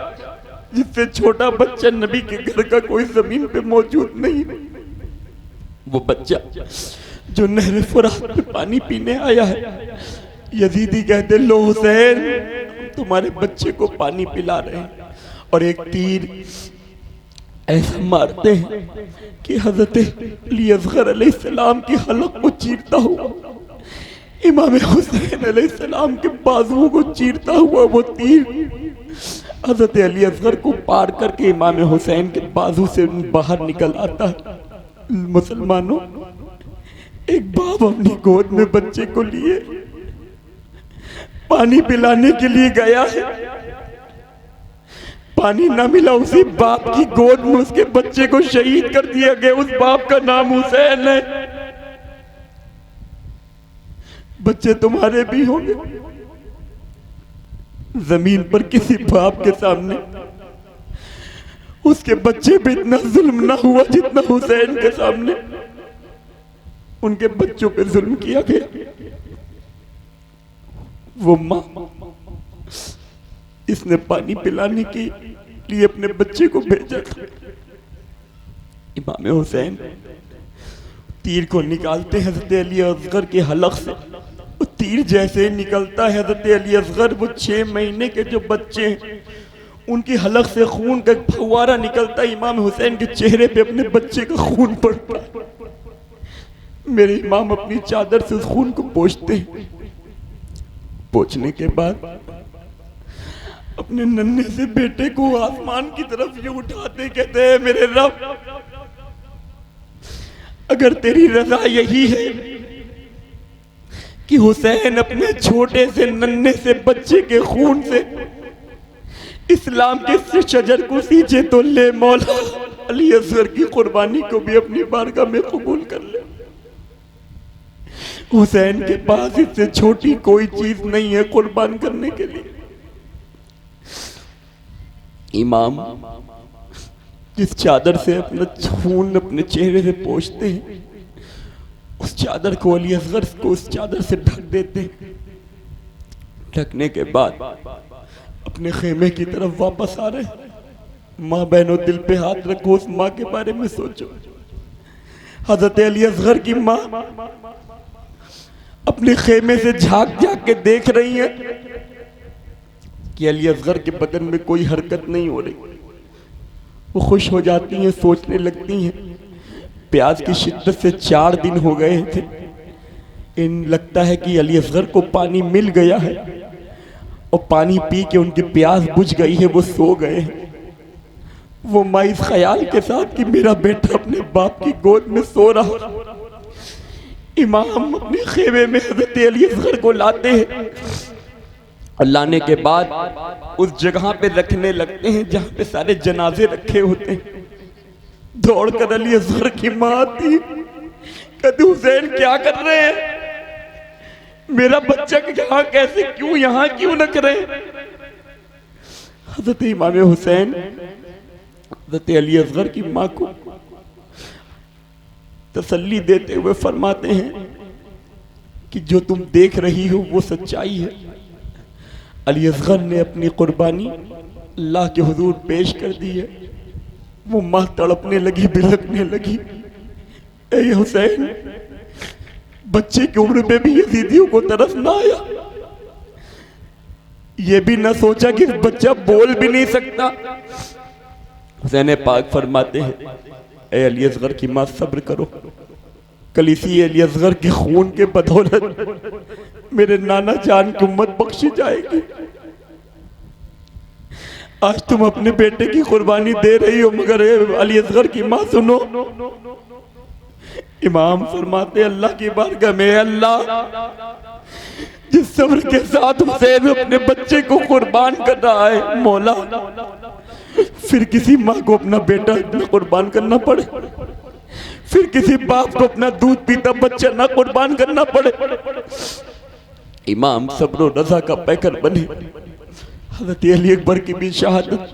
जिससे छोटा बच्चा नबी के घर का कोई जमीन पे मौजूद नहीं, वो बच्चा जो नहर फुरात पे पानी पीने आया है। यजीदी कहते, लो हुसैन, तुम्हारे बच्चे को पानी पिला रहे हैं, और एक तीर ऐसा मारते हैं कि हज़रत अली असग़र अलैहिस्सलाम की हलक को चीरता हुआ, इमाम हुसैन अलैहिस्सलाम के बाजुओं को चीरता हुआ वो तीर हज़रत अली असग़र को पार करके इमाम हुसैन के बाजू से बाहर निकल आता है। मुसलमानों, एक बाप अपनी गोद में बच्चे को लिए पानी पिलाने के लिए गया है, पानी ना मिला, उसी बाप की गोद में उसके बच्चे को शहीद कर दिया गया। उस बाप का नाम हुसैन है। बच्चे तुम्हारे भी होंगे। जमीन पर किसी बाप के सामने उसके बच्चे पे इतना जुल्म ना हुआ जितना हुसैन के सामने उनके बच्चों पे जुल्म किया गया। वो माँ, इसने पानी पिलाने के लिए अपने बच्चे को भेजा था। इमाम हुसैन तीर को निकालते हैं हज़रत अली असग़र के हलक से, उस तीर जैसे निकलता है हजरत अली असगर, वो 6 महीने के जो बच्चे हैं उनकी हलक से खून का एक फव्वारा निकलता है, इमाम हुसैन के चेहरे पे अपने बच्चे का खून पड़ता है। मेरे इमाम अपनी चादर से उस खून को पोंछते हैं। पोंछने के बाद अपने नन्हे से बेटे को आसमान की तरफ ये उठाते, कहते हैं मेरे रब, अगर तेरी रजा यही है कि हुसैन अपने छोटे से नन्हे से बच्चे के खून से इस्लाम के शजर को सींचे, तो ले मौला अली असगर की कुर्बानी को भी अपनी बारगाह में कबूल कर ले। हुसैन के पास इससे छोटी कोई चीज नहीं है कुर्बान करने के लिए। इमाम जिस चादर से अपना खून अपने चेहरे से पोंछते हैं, उस चादर को अली असगर को उस चादर से ढक देते हैं। ढकने के बाद अपने खेमे की तरफ वापस आ रहे हैं। माँ बहनों, दिल पे हाथ रखो, उस माँ के बारे में सोचो। हजरत अली असगर की माँ अपने खेमे से झांक झांक के देख रही है कि अली असगर के बदन में कोई हरकत नहीं हो रही। वो खुश हो जाती हैं, सोचने लगती हैं प्यास की शिद्दत से 4 दिन हो गए थे, इन लगता है कि अली असगर को पानी मिल गया है और पानी पी के उनकी प्यास बुझ गई है, वो सो गए हैं। वो माँ इस ख्याल के साथ कि मेरा बेटा अपने बाप की गोद में सो रहा। इमाम अपने खेमे में हजरत अली असगर को लाते हैं और लाने के बाद उस जगह पे रखने लगते हैं जहां पे सारे जनाजे रखे होते हैं। दौड़कर अली असगर की माँ आती, कहती हुसैन क्या कर रहे हैं, मेरा बच्चा यहाँ कैसे, क्यों यहाँ क्यों रख रहे हैं। हजरत इमाम हुसैन हजरत अली असगर की माँ को तसल्ली देते हुए फरमाते हैं कि जो तुम देख रही हो वो सच्चाई है। अली असगर ने अपनी कुर्बानी अल्लाह के हुजूर पेश कर दी है। वो माँ तड़पने लगी, बिलखने लगी, ए हुसैन, बच्चे की उम्र पे भी यजीदियों को तरस ना आया, ये भी ना सोचा कि बच्चा बोल भी नहीं सकता। हुसैन पाक फरमाते हैं, ए अली असगर की माँ सब्र करो, कल इसी अली असगर के खून के बदौलत मेरे नाना जान की उम्मत बख्शी जाएगी। आज तुम अपने बेटे की कुर्बानी दे रही हो, मगर अली असगर की माँ सुनो। इमाम फरमाते अल्लाह की बारगाह में, अल्लाह जिस सब्र के साथ हुसैन अपने बच्चे को कुर्बान कर रहा है, मौला फिर किसी माँ को अपना बेटा न कुर्बान करना पड़े, फिर किसी बाप को अपना दूध पीता बच्चा ना कुर्बान करना पड़े। इमाम सब्र रजा का पैकर बने। हज़रत अली अकबर की भी शहादत,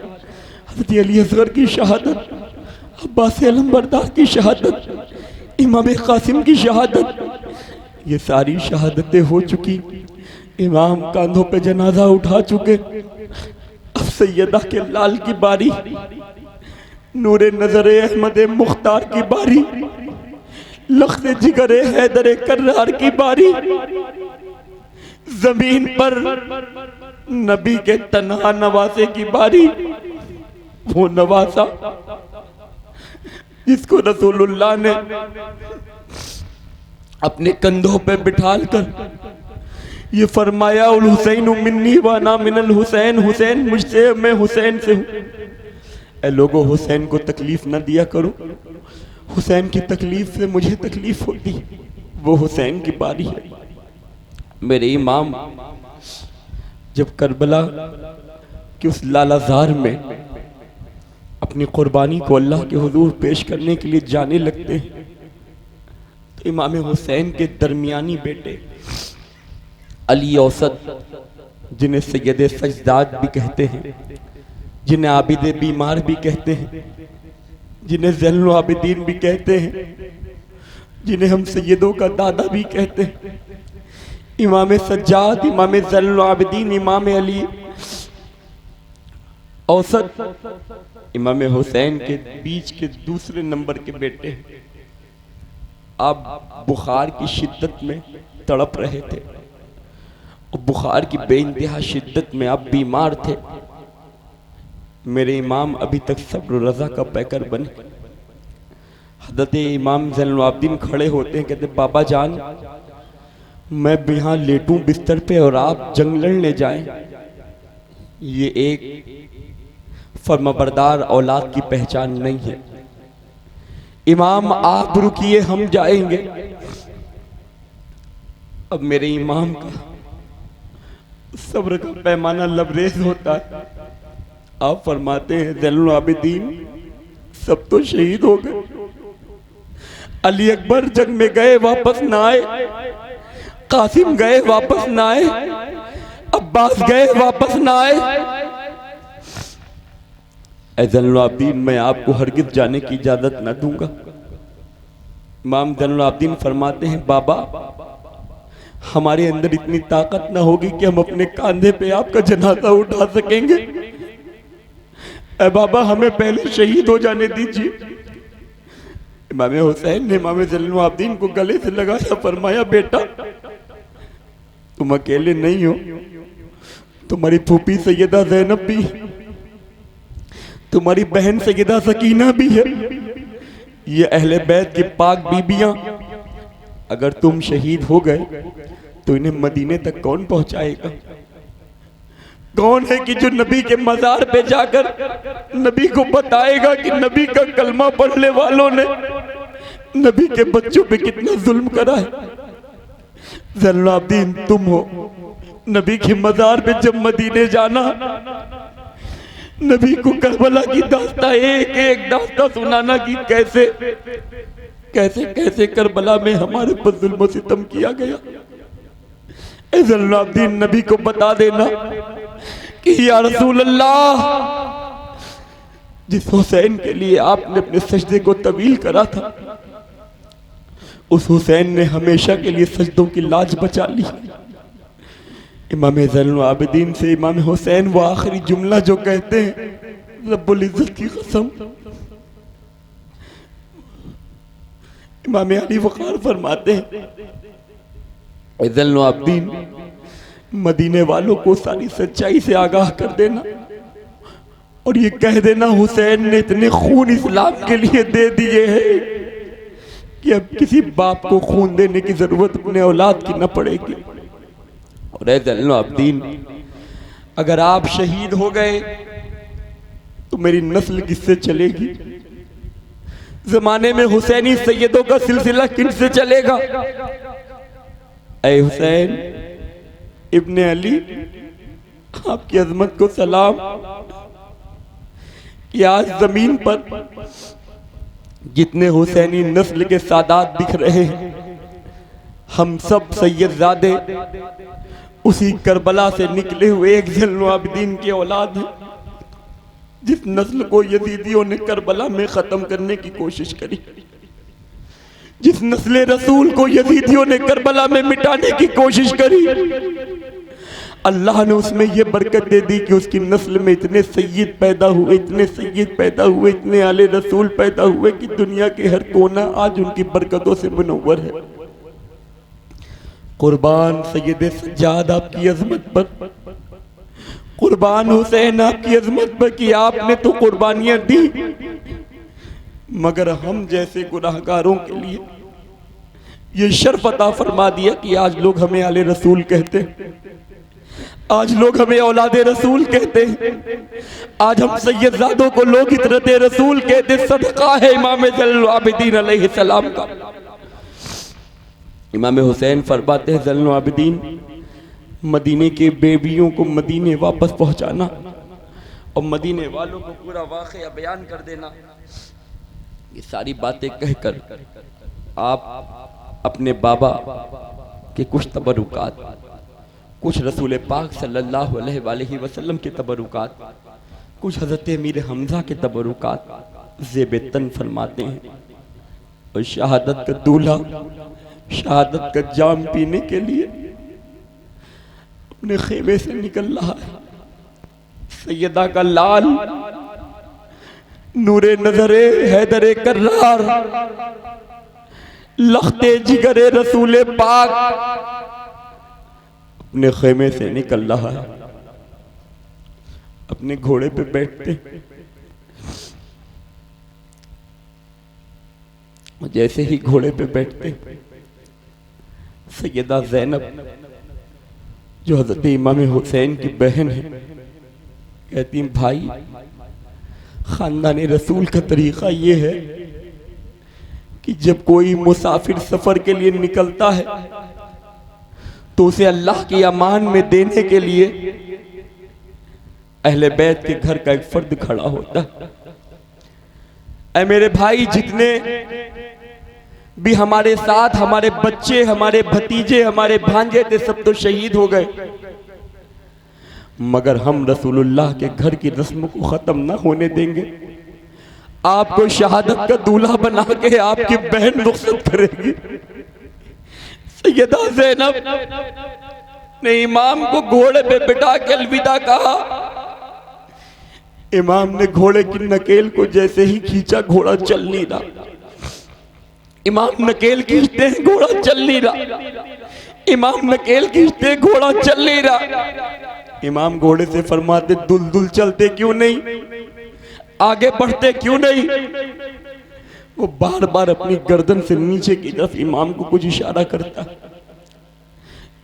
हज़रत अली असगर की शहादत, अब्बास अलमबरदार की शहादत, इमाम कासिम की शहादत, ये सारी शहादतें हो चुकी। इमाम कांधों पे जनाजा उठा चुके। अब सैयदा के लाल की बारी, नूरे नजरे अहमद मुख्तार की बारी, लख्त जिगरे हैदर कर्रार की बारी। जमीन पर नबी के तन्हा नवासे की बारी। वो नवासा जिसको रसूलुल्लाह ने अपने कंधों पे बिठाल कर ये फरमाया, उल हुसैन मिन्नी व ना मिनल हुसैन, हुसैन मुझसे, मैं हुसैन से हूँ। ए लोगों, हुसैन को तकलीफ ना दिया करो, हुसैन की तकलीफ से मुझे तकलीफ होती। वो हुसैन की बारी है। मेरे इमाम जब करबला के उस लालाजार में अपनी कुर्बानी को अल्लाह के हुजूर पेश करने के लिए जाने लगते हैं, तो इमाम हुसैन के दरमियानी बेटे अली औसत, जिन्हें सैयद सजदाद भी कहते हैं, जिन्हें आबिद बीमार भी कहते हैं, जिन्हें ज़ैनुल आबिदीन भी कहते हैं, जिन्हें हम सैयदों का दादा भी कहते हैं, इमाम सज्जाद, इमाम ज़ैनुल आबिदीन, इमाम अली औसत, इमाम हुसैन के बीच के दूसरे नंबर के बेटे आप बुखार की शिद्दत में तड़प रहे थे। और बुखार की बेइंतहा शिद्दत में आप बीमार थे। मेरे इमाम अभी तक सब्र रज़ा का पैकर बने। हज़रत इमाम ज़ैनुल आबिदीन खड़े होते हैं, कहते बाबा जान मैं यहाँ लेटूं बिस्तर पे और आप जंग लड़ने जाएं, ये एक फर्माबरदार औलाद की पहचान नहीं है। इमाम आप रुकिए, हम जाएंगे। अब मेरे इमाम का सब्र का पैमाना लबरेज होता है। आप फरमाते हैं ज़ैनुल आबिदीन सब तो शहीद हो गए, अली अकबर जंग में गए वापस ना आए, कासिम गए वापस ना आए, अब्बास गए वापस ना आए। ऐ ज़ैनुल आबिदीन मैं आपको हरगिज़ जाने की इजाजत न दूंगा। इमाम ज़ैनुल आबिदीन फरमाते हैं बाबा हमारे अंदर इतनी ताकत ना होगी कि हम अपने कांधे पे आपका जनाजा उठा सकेंगे। ऐ बाबा हमें पहले शहीद हो जाने दीजिए। इमाम हुसैन ने इमाम ज़ैनुल आबिदीन को गले से लगाया, फरमाया बेटा तुम अकेले नहीं हो, तुम्हारी फूफी सैयदा ज़ैनब भी, तुम्हारी बहन सैयदा सकीना भी है, ये अहले बैत की पाक बीबियां। अगर तुम शहीद हो गए तो इन्हें मदीने तक कौन पहुंचाएगा? कौन है कि जो नबी के मजार पे जाकर नबी को बताएगा कि नबी का कलमा पढ़ने वालों ने नबी के बच्चों पे कितना जुल्म करा है? ज़ैनुल आबिदीन तुम हो। नबी के मजार पे जब मदीने जाना, नबी को करबला की दास्ता एक एक दास्ता सुनाना कि कैसे कैसे कैसे करबला में हमारे पर जुल्म सितम किया गया। ज़ैनुल आबिदीन नबी को बता देना कि या रसूल अल्लाह जिस हुसैन के लिए आपने अपने सजदे को तवील करा था, उस हुसैन ने हमेशा के लिए सजदों की लाज बचा ली। इमाम ज़ैनुल आबिदीन से इमाम हुसैन वो आखिरी जुमला जो कहते हैं, रब्बुल इज्जत की कसम, इमाम अली वक़ार फरमाते हैं ज़ैनुल आबिदीन मदीने वालों को सारी सच्चाई से आगाह कर देना और ये कह देना हुसैन ने इतने खून इस्लाम के लिए दे दिए हैं कि अब किसी बाप को खून देने की जरूरत अपने औलाद की न पड़ेगी। और ऐ ज़ैनुल आबिदीन अगर आप शहीद हो गए तो मेरी नस्ल किससे चलेगी? जमाने में हुसैनी सैयदों का सिलसिला किनसे चलेगा? ऐ हुसैन इब्ने अली आपकी अजमत को सलाम कि आज जमीन पर जितने हुसैनी नस्ल के सादात दिख रहे हैं, हम सब सैयदजादे उसी करबला से निकले हुए एक ज़ैनुल आबिदीन की औलाद हैं, जिस नस्ल को यजीदियों ने करबला में ख़त्म करने की कोशिश करी, जिस नस्ल रसूल को यजीदियों ने करबला में मिटाने की कोशिश करी। अल्लाह ने उसमें यह बरकत दे दी कि उसकी नस्ल में इतने सैयद पैदा हुए, इतने सैयद पैदा हुए, इतने आले रसूल पैदा हुए कि दुनिया के हर कोना आज उनकी बरकतों से मुनव्वर है। कुर्बान सैयद सज्जाद आपकी अजमत पर, कुर्बान हुसैन आपकी अजमत पर कि आपने तो कुर्बानियां दी, मगर हम जैसे गुनाहगारों के लिए ये शर्फ अता फरमा दिया कि आज लोग हमें आले रसूल कहते हैं, आज लोग हमें औलादे रसूल कहते हैं, आज हम सैयदजादों को लोग इतरत रसूल कहते। सदका है इमाम ज़ैनुल आबिदीन अलैहिस्सलाम का। इमाम हुसैन फरमाते हैं ज़ैनुल आबिदीन मदीने के बेबियों को मदीने वापस पहुंचाना और मदीने वालों को पूरा वाक़या बयान कर देना। ये सारी बातें कहकर आप अपने बाबा के कुछ तबरुकात, कुछ रसूल पाक सल्लल्लाहु अलैहि वसल्लम के तबरुकात, कुछ हज़रत अमीर हमज़ा के तबरुकात ज़ेब-ए-तन फरमाते हैं। और शहादत का दूल्हा शहादत का जाम पीने के लिए अपने खेमे से निकल रहा है। सैयदा का लाल नूरे नजरे हैदरे कर्रार लख्ते जिगरे रसूले पाक अपने खेमे से निकल रहा है, अपने घोड़े पे बैठते जैसे ही घोड़े पे बैठते सैयदा ज़ैनब जो हज़रत इमाम हुसैन की बहन है कहती हैं, भाई खानदान रसूल का तरीक़ा ये है कि जब कोई मुसाफिर सफ़र के लिए निकलता है तो उसे अल्लाह की अमान में देने के लिए अहले बैत के घर का एक फर्द खड़ा होता है। ऐ मेरे भाई, जितने भी हमारे साथ हमारे बच्चे, हमारे भतीजे, हमारे भांजे थे, सब तो शहीद हो गए, मगर हम रसूलुल्लाह के घर की रस्म को खत्म ना होने देंगे। आपको शहादत का दूल्हा बना के आपकी बहन रुखसत करेगी। सैयदा ज़ैनब ने इमाम को घोड़े पे बिठा के अलविदा कहा। इमाम ने घोड़े की नकेल को जैसे ही खींचा, घोड़ा चल नहीं रहा। इमाम नकेल खींचते हैं, घोड़ा चल नहीं रहा। इमाम नकेल खींचते हैं, घोड़ा चल नहीं रहा। इमाम घोड़े से फरमाते, दुल चलते क्यों नहीं, आगे बढ़ते क्यों नहीं। वो बार बार अपनी गर्दन से नीचे की तरफ इमाम को कुछ इशारा करता,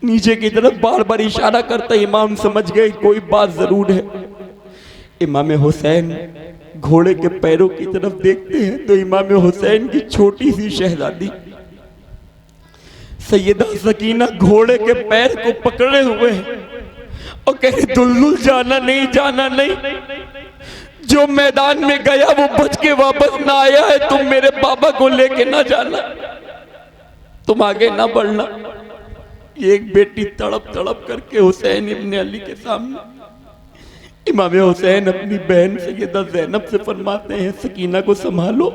नीचे की तरफ बार बार इशारा करता। इमाम समझ गए कोई बात जरूर है। इमाम हुसैन घोड़े के पैरों की तरफ देखते हैं तो इमाम हुसैन की छोटी सी शहजादी सैयदा सकीना घोड़े के पैर को पकड़े हुए हैं और कहे, दुल्दुल जाना नहीं, जाना नहीं। जो मैदान में गया वो बच के वापस ना आया है, तुम मेरे बाबा को लेके ना जाना, तुम आगे ना बढ़ना। एक बेटी तड़प तड़प करके हुसैन इब्ने अली के सामने, इमाम हुसैन अपनी बहन सैयदा ज़ैनब से फरमाते हैं, सकीना को संभालो,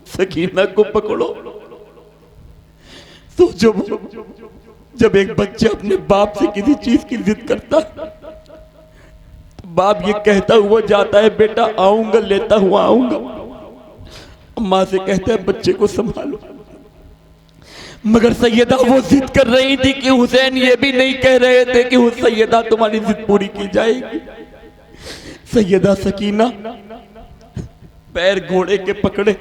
सकीना को पकड़ो। तो जब एक बच्चा अपने बाप से किसी चीज की जिद करता तो बाप ये कहता हुआ जाता है, बेटा आऊंगा, लेता हुआ आऊंगा। माँ से कहता है, बच्चे को संभालो। मगर सैयदा वो जिद कर रही थी कि हुसैन ये भी नहीं कह रहे थे कि सैयदा तुम्हारी जिद पूरी की जाएगी। सैयदा सकीना पैर घोड़े के पकड़े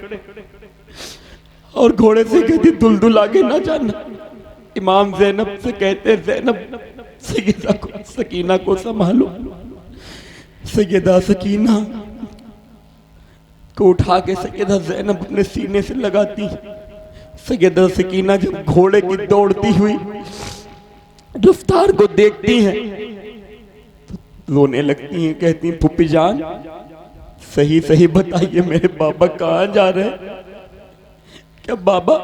और घोड़े से कहती, दुल्दुल आगे ना जाना। इमाम ज़ैनब से कहते, ज़ैनब सैयदा को, सकीना को संभालो। सैयदा सकीना को उठा के सैयदा ज़ैनब अपने सीने से लगाती। सैयदा सकीना जब घोड़े की दौड़ती हुई रफ्तार को देखती हैं तो रोने लगती हैं, कहती हैं, फूफी जान सही सही बताइए मेरे बाबा कहाँ जा रहे हैं? क्या बाबा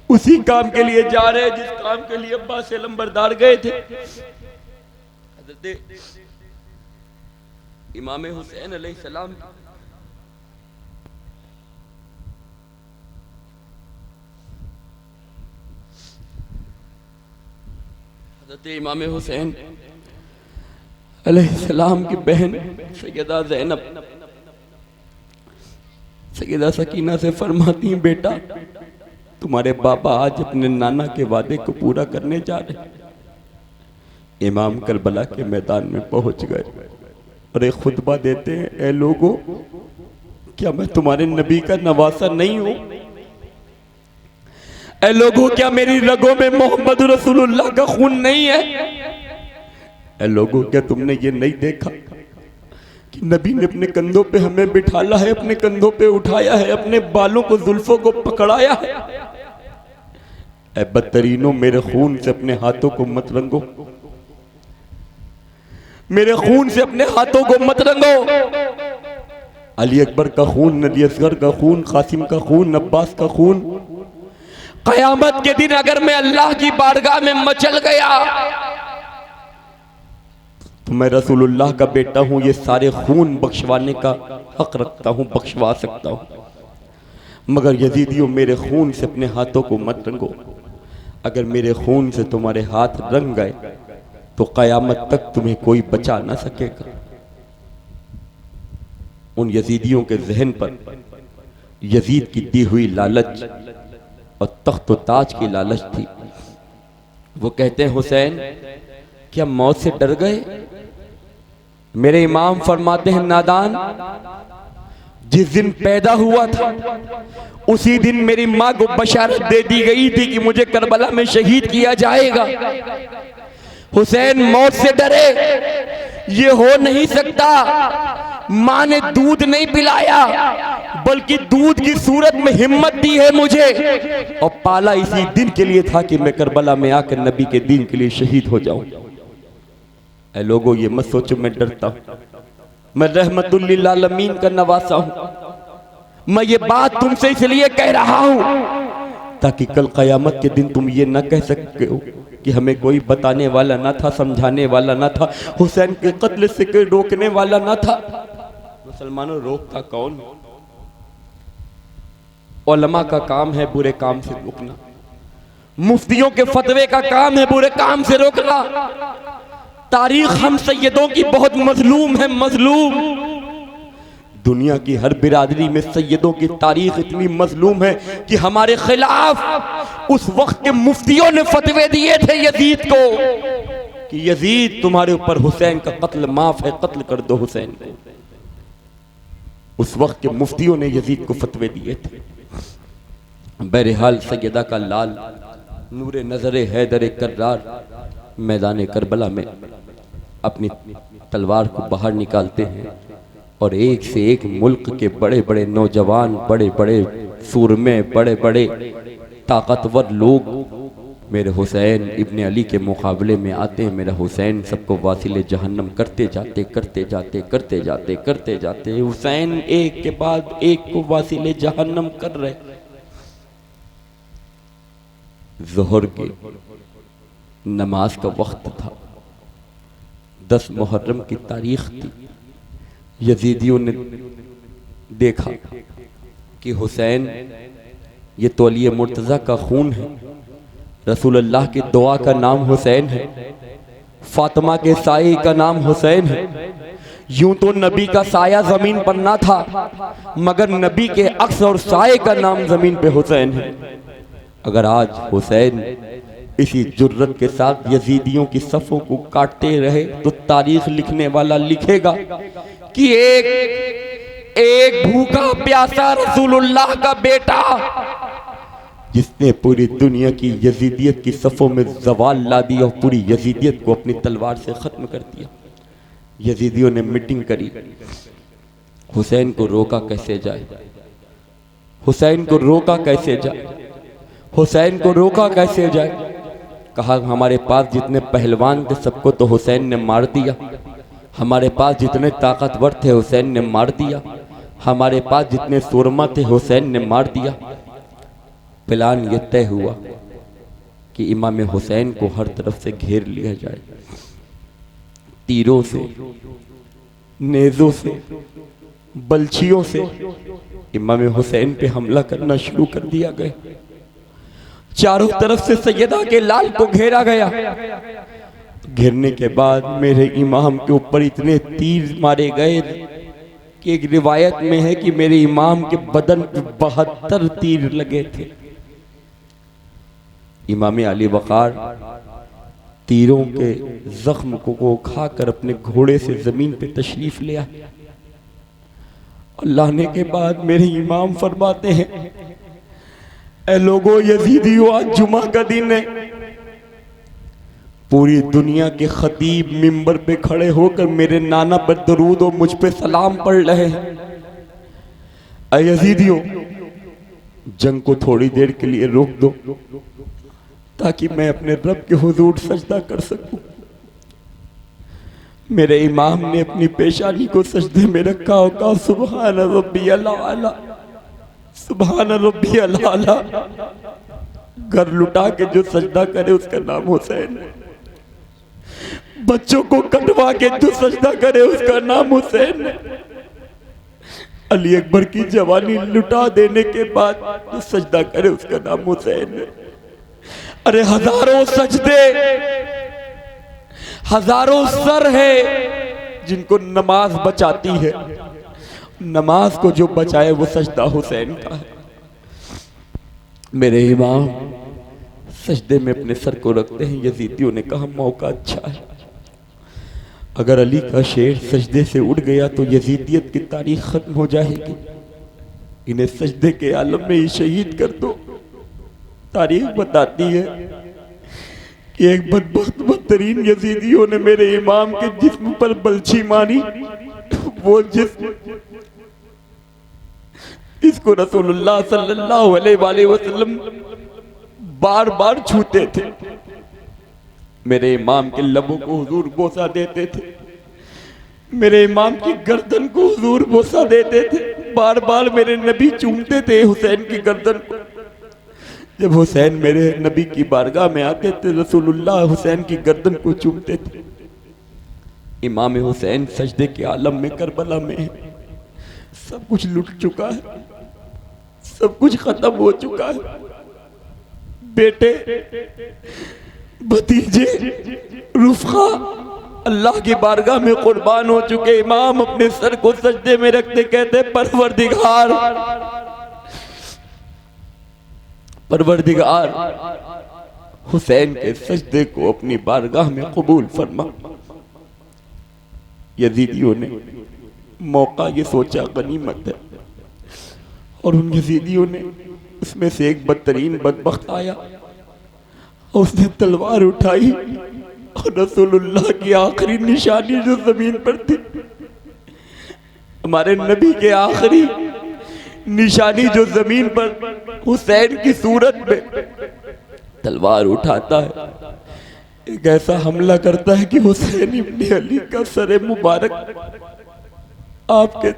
उसी काम के लिए जा रहे हैं जिस काम के लिए अब्बा से लंबरदार गए थे? इमाम हुसैन अलैहिस्सलाम इमाम हुसैन अलैहिस्सलाम की बहन सैयदा ज़ैनब सैयदा सकीना से फरमाती हैं, बेटा तुम्हारे बाबा आज अपने नाना के वादे को पूरा करने जा रहे हैं। इमाम करबला के मैदान में पहुंच गए और एक खुतबा देते हैं, ए लोगों, क्या मैं तुम्हारे नबी का नवासा नहीं हूं? ए लोगों, क्या मेरी रगों में मोहम्मद रसूलुल्लाह का खून नहीं है? ए लोगों, क्या तुमने ये नहीं देखा कि नबी ने अपने कंधों पे हमें बिठाला है, अपने कंधों पे उठाया है, अपने बालों को, जुल्फों को पकड़ाया है? ए बदतरीनों, मेरे खून से अपने हाथों को मत रंगो, मेरे खून से अपने हाथों को मत रंगो। अली अकबर का खून, अली असगर का खून, कासिम का खून, अब्बास का खून, क़यामत के दिन अगर मैं अल्लाह की बारगाह में मचल गया तो मैं रसूलुल्लाह का बेटा हूं, ये सारे खून बख्शवाने का हक रखता हूं, बख्शवा सकता हूं। मगर यजीदियों, मेरे खून से अपने हाथों को मत रंगो। अगर मेरे खून से तुम्हारे हाथ रंग गए तो क़यामत तक तुम्हें कोई बचा ना सकेगा। उन यजीदियों के जहन पर यजीद की दी हुई लालच और तख्त व ताज की लालच थी। वो कहते हैं हुसैन क्या मौत से डर गए? मेरे इमाम फरमाते हैं नादान, जिस दिन पैदा हुआ था उसी दिन मेरी माँ को बशारत दे दी गई थी कि मुझे करबला में शहीद किया जाएगा। हुसैन मौत से डरे, ये हो नहीं सकता। माँ ने दूध नहीं पिलाया बल्कि दूध की सूरत में हिम्मत दी है मुझे, और पाला इसी दिन के लिए था कि मैं करबला में आकर नबी के दीन के लिए शहीद हो जाऊं। ऐ लोगों, ये मत सोचो मैं डरता हूं, मैं रहमतुल लिल आलमीन का नवासा हूं। मैं ये बात तुमसे इसलिए कह रहा हूं ताकि कल कयामत के दिन तुम ये न कह सकते हो कि हमें कोई बताने वाला ना था, समझाने वाला ना था, हुसैन के कत्ल से कोई रोकने वाला ना था। मुसलमानों, रोकता कौन? उलमा का काम है बुरे काम से रोकना, मुफ्तियों के फतवे का काम है बुरे काम से रोकना। तारीख हम सैयदों की बहुत मजलूम है, मजलूम। दुनिया की हर बिरादरी में सैयदों की तारीख इतनी मजलूम है कि हमारे खिलाफ उस वक्त के मुफ्तियों ने फतवे दिए थे यजीद को कि यजीद तुम्हारे ऊपर हुसैन का कत्ल माफ है, कत्ल कर दो हुसैन को। उस वक्त के मुफ्तियों ने यजीद को फतवे दिए थे। बहरहाल सैयदा का लाल नूरे नजरे हैदर कर्रार मैदान करबला में अपनी तलवार को बाहर निकालते हैं और एक से एक मुल्क के बड़े बड़े नौजवान, बड़े बड़े सूरमे, बड़े बड़े ताकतवर लोग मेरे हुसैन इब्ने अली के मुकाबले में आते हैं। मेरा हुसैन सबको वासिले जहन्नम करते जाते करते जाते करते जाते करते जाते। हुसैन एक के बाद एक को वासिले जहन्नम कर रहे। ज़ोहर के नमाज का वक्त था, 10 मुहर्रम की तारीख थी। यजीदियों ने देखा कि हुसैन ये तौलिए मुर्तज़ा का खून है, रसूलुल्लाह की दुआ का नाम हुसैन है, फातिमा के साये का नाम हुसैन है। यूं तो नबी का साया जमीन पर ना था, मगर नबी के अक्स और साये का नाम जमीन पे हुसैन है। अगर आज हुसैन इसी जुर्रत के साथ यजीदियों की सफ़ों को काटते रहे तो तारीख लिखने वाला लिखेगा कि एक भूखा प्यासा रसूलुल्लाह का बेटा जिसने पूरी दुनिया की यजीदियत की सफ़ों में जवाल ला दिया और पूरी यजीदियत को अपनी तलवार से ख़त्म कर दिया। यजीदियों ने मीटिंग करी, हुसैन को रोका कैसे जाए, हुसैन को रोका कैसे जाए, हुसैन को रोका कैसे जाए। कहा हमारे पास जितने पहलवान थे सबको तो हुसैन ने मार दिया, हमारे पास जितने ताकतवर थे हुसैन ने मार दिया, हमारे पास जितने सुरमा थे हुसैन ने मार दिया। प्लान ये तय हुआ कि इमाम हुसैन को हर तरफ से घेर लिया जाए, तीरों से, नेज़ों से, बल्चियों से इमाम हुसैन पे हमला करना शुरू कर दिया गया। चारों तरफ से सैयदा के लाल को घेरा गया। घेरने के बाद मेरे इमाम के ऊपर इतने तीर मारे गए कि एक रिवायत में है कि मेरे इमाम के बदन पे 72 तीर लगे थे। इमाम अली वक़ार तीरों के जख्म को खाकर अपने घोड़े से जमीन पे तशरीफ ले आए। अल्लाह ने के बाद मेरे इमाम फरमाते हैं, ऐ लोगों, यजीदियों, आज जुमा का दिन है। पूरी दुनिया के खतीब मिंबर पे खड़े होकर मेरे नाना पर दरूद और मुझ पे सलाम पढ़ रहे हैं। ऐ यजीदियों, जंग को थोड़ी देर के लिए रोक दो ताकि मैं अपने रब के हुजूर सजदा कर सकूं। मेरे इमाम ने अपनी पेशानी को सजदे में रखा और कहा, सुभान रब्बियल आला, सुभान रब्बियल आला। घर लुटा के जो सजदा करे उसका नाम हुसैन है। बच्चों को कटवा के जो सजदा करे उसका नाम हुसैन है। अली अकबर की जवानी लुटा देने के बाद जो सजदा करे उसका नाम हुसैन है। अरे हजारों सजदे, हजारों सर है जिनको नमाज बचाती है। नमाज को जो बचाए वो सजदा हुसैन का है। मेरे इमाम सजदे में अपने सर को रखते हैं। यजीदियों ने कहा मौका अच्छा है, अगर अली का शेर सजदे से उठ गया तो यजीदियत की तारीख खत्म हो जाएगी, इन्हें सजदे के आलम में ही शहीद कर दो। तारीख बताती है कि एक बदतरीन यजीदियों ने मेरे इमाम के जिस्म पर बलछी मारी। वो जिस्म इसको रसूलुल्लाह सल्लल्लाहु अलैहि वसल्लम बार बार छूते थे। मेरे इमाम के लबों को हुजूर बोसा देते थे, मेरे इमाम की गर्दन को हुजूर बोसा देते थे। बार बार मेरे नबी चूमते थे हुसैन की गर्दन को। जब हुसैन मेरे नबी की बारगाह में आते थे, रसूलुल्लाह हुसैन की गर्दन को चूमते थे। इमाम हुसैन सजदे के आलम में करबला में है। सब कुछ लुट चुका है, सब कुछ खत्म हो चुका है। बेटे, भतीजे, रुफ़ा अल्लाह की बारगाह में कुर्बान हो चुके। इमाम अपने सर को सजदे में रखते कहते परवरदिगार, परवरदिगार हुसैन के सजदे को अपनी बारगाह में कबूल फरमा। यजीदियों ने मौका ये सोचा गनीमत है, और उन यजीदियों ने उसमें से एक बदतरीन बदबख्त आया और उसने तलवार उठाई और रसूलुल्लाह की आखिरी निशानी जो जमीन पर थी, हमारे नबी के आखिरी निशानी जो जमीन पर हुसैन की सूरत में तलवार उठाता है, एक ऐसा हमला करता है कि हुसैन इब्ने अली का सर मुबारक आपके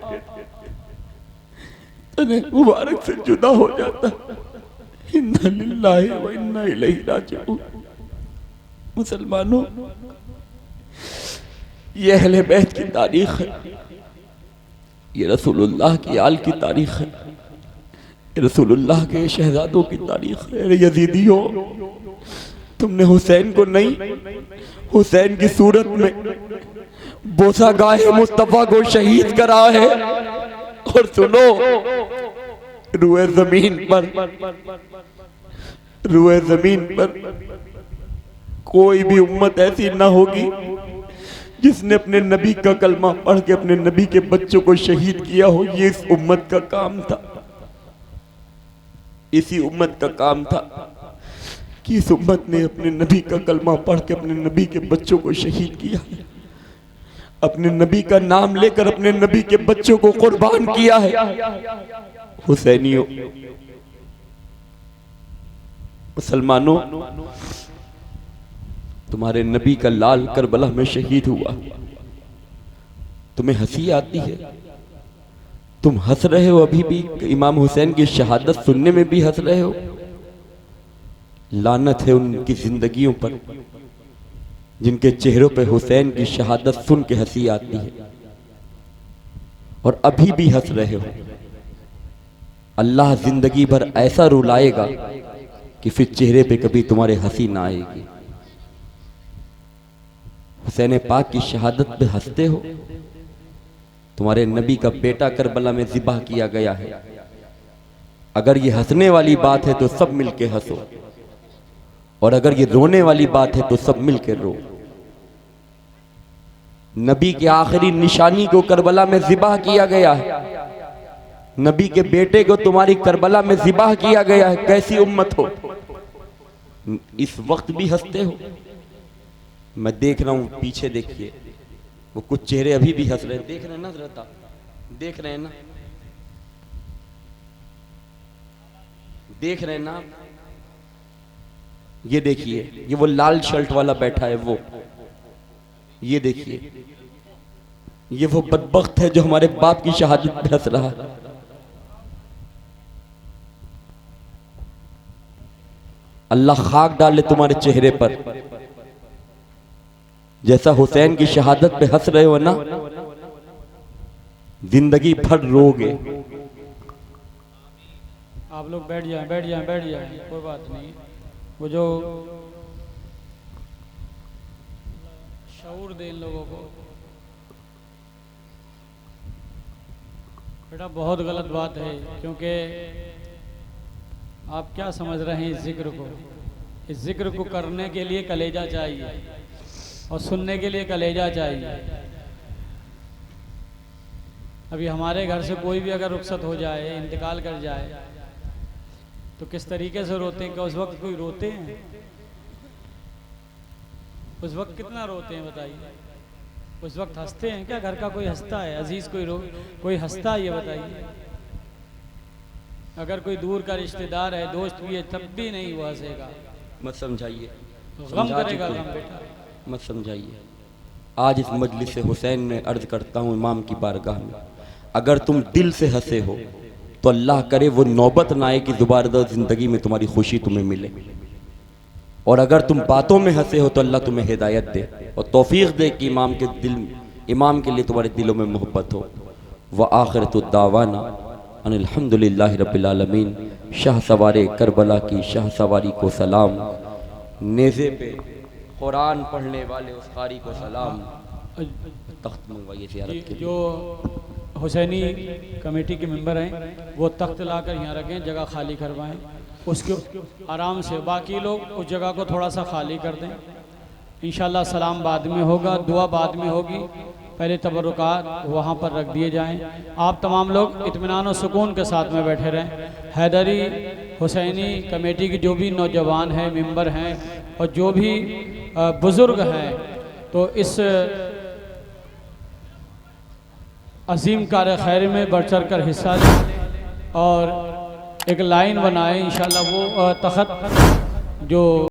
तने मुबारक से जुदा हो जाता है। इन्ना लिल्लाहि व इन्ना इलैहि राजिऊन। मुसलमानों, ये अहले बैत की तारीख है, ये रसूलुल्लाह की आल की तारीख है, ये रसूलुल्लाह के शहजादों की तारीख है। यजीदियों, तुमने हुसैन को नहीं, हुसैन की सूरत में बोसा गाहे मुस्तफा को शहीद करा है। और सुनो, रुए जमीन पर, रुए जमीन पर कोई भी उम्मत ऐसी ना होगी जिसने अपने नबी का कलमा पढ़ के अपने नबी के बच्चों को शहीद किया हो। ये इस उम्मत का काम था, इसी उम्मत का काम था कि इस उम्मत ने अपने नबी का कलमा पढ़ के अपने नबी के बच्चों को शहीद किया, अपने नबी का नाम लेकर अपने नबी के बच्चों को कुर्बान किया है। हुसैनियों, मुसलमानों, तुम्हारे नबी का लाल करबला में शहीद हुआ, तुम्हें हंसी आती है, तुम हंस रहे हो अभी भी, इमाम हुसैन की शहादत सुनने में भी हंस रहे हो। लानत है उनकी जिंदगियों पर जिनके चेहरों पे हुसैन की शहादत सुन के हंसी आती है और अभी भी हंस रहे हो। अल्लाह जिंदगी भर ऐसा रुलाएगा कि फिर चेहरे पे कभी तुम्हारे हंसी ना आएगी। हुसैन पाक की शहादत पे हंसते हो, तुम्हारे नबी का बेटा करबला में ज़िबह किया गया है। अगर ये हंसने वाली बात है तो सब मिलके हंसो, और अगर ये रोने वाली बात है तो सब मिलके रो। नबी के आखिरी निशानी को करबला में ज़िबह किया गया है, नबी के बेटे को तुम्हारी करबला में ज़िबह किया गया है। कैसी उम्मत हो, इस वक्त भी हंसते हो। मैं देख रहा हूं, पीछे देखिए, वो कुछ चेहरे अभी भी हंस रहे हैं, देख रहे हैं ना हज़रत, देख रहे हैं ना, देख रहे हैं ना। ये देखिए, ये वो लाल शर्ट वाला बैठा है, वो ये देखिए, ये वो बदबख्त है जो हमारे बाप की शहादत पे हंस रहा है। अल्लाह खाक डाले तुम्हारे चेहरे पर, जैसा हुसैन की शहादत पे हंस रहे हो ना, जिंदगी भर रोगे। आप लोग बैठ जाएं, बैठ जाएं, बैठ जाएं, कोई बात नहीं। वो जो शऊर दे इन लोगों को, बेटा बहुत गलत बात है, क्योंकि आप क्या समझ रहे हैं इस जिक्र को। इस जिक्र को करने के लिए कलेजा चाहिए और सुनने के लिए कलेजा चाहिए। अभी हमारे घर से कोई भी अगर रुखसत हो जाए, इंतकाल कर जाए, तो किस तरीके से रोते हैं? क्या उस वक्त कोई रोते हैं? उस वक्त कितना रोते हैं बताइए? उस वक्त हंसते हैं क्या? घर का कोई हंसता है? अजीज कोई हंसता है? ये बताइए। अगर कोई दूर का रिश्तेदार है, दोस्त भी है, तब भी नहीं वो हंसेगा। मत समझाइए, गम करेगा गम बेटा। मत समझाइए। आज इस मजलिस से हुसैन में अर्ज करता हूँ इमाम की बारगाह में, अगर तुम दिल से हंसे हो तो अल्लाह करे वो नौबत ना आए कि दोबारा ज़िंदगी में तुम्हारी खुशी तुम्हें मिले, और अगर तुम बातों में हंसे हो तो अल्लाह तुम्हें हिदायत दे और तौफीक दे कि इमाम के लिए तुम्हारे दिलों में मोहब्बत हो। व आखिरतु दावाना अनिल हम्दुलिल्लाहि रब्बिल आलमीन। शाह सवारे करबला की शाह सवारी को सलाम, नेज़े पे कुरान पढ़ने वाले उस कारी को सलाम। तख्त मंगवाइए ज़ियारत के लिए। जो हुसैनी कमेटी के मेंबर हैं वो तख्त लाकर यहाँ रखें, जगह खाली करवाएं उसके आराम से। बाकी लोग उस जगह को थोड़ा सा खाली कर दें। इंशाल्लाह सलाम बाद में होगा, दुआ बाद में होगी, पहले तबरुकात वहाँ पर रख दिए जाएं। आप तमाम लोग इत्मीनान और सुकून के साथ में बैठे रहें। हैदरी हुसैनी कमेटी के जो भी नौजवान हैं, मेंबर हैं और जो भी बुज़ुर्ग हैं, तो इस अजीम कार खैर में बढ़ चढ़ कर हिस्सा लें और एक लाइन बनाएं। इंशाल्लाह वो तख़त जो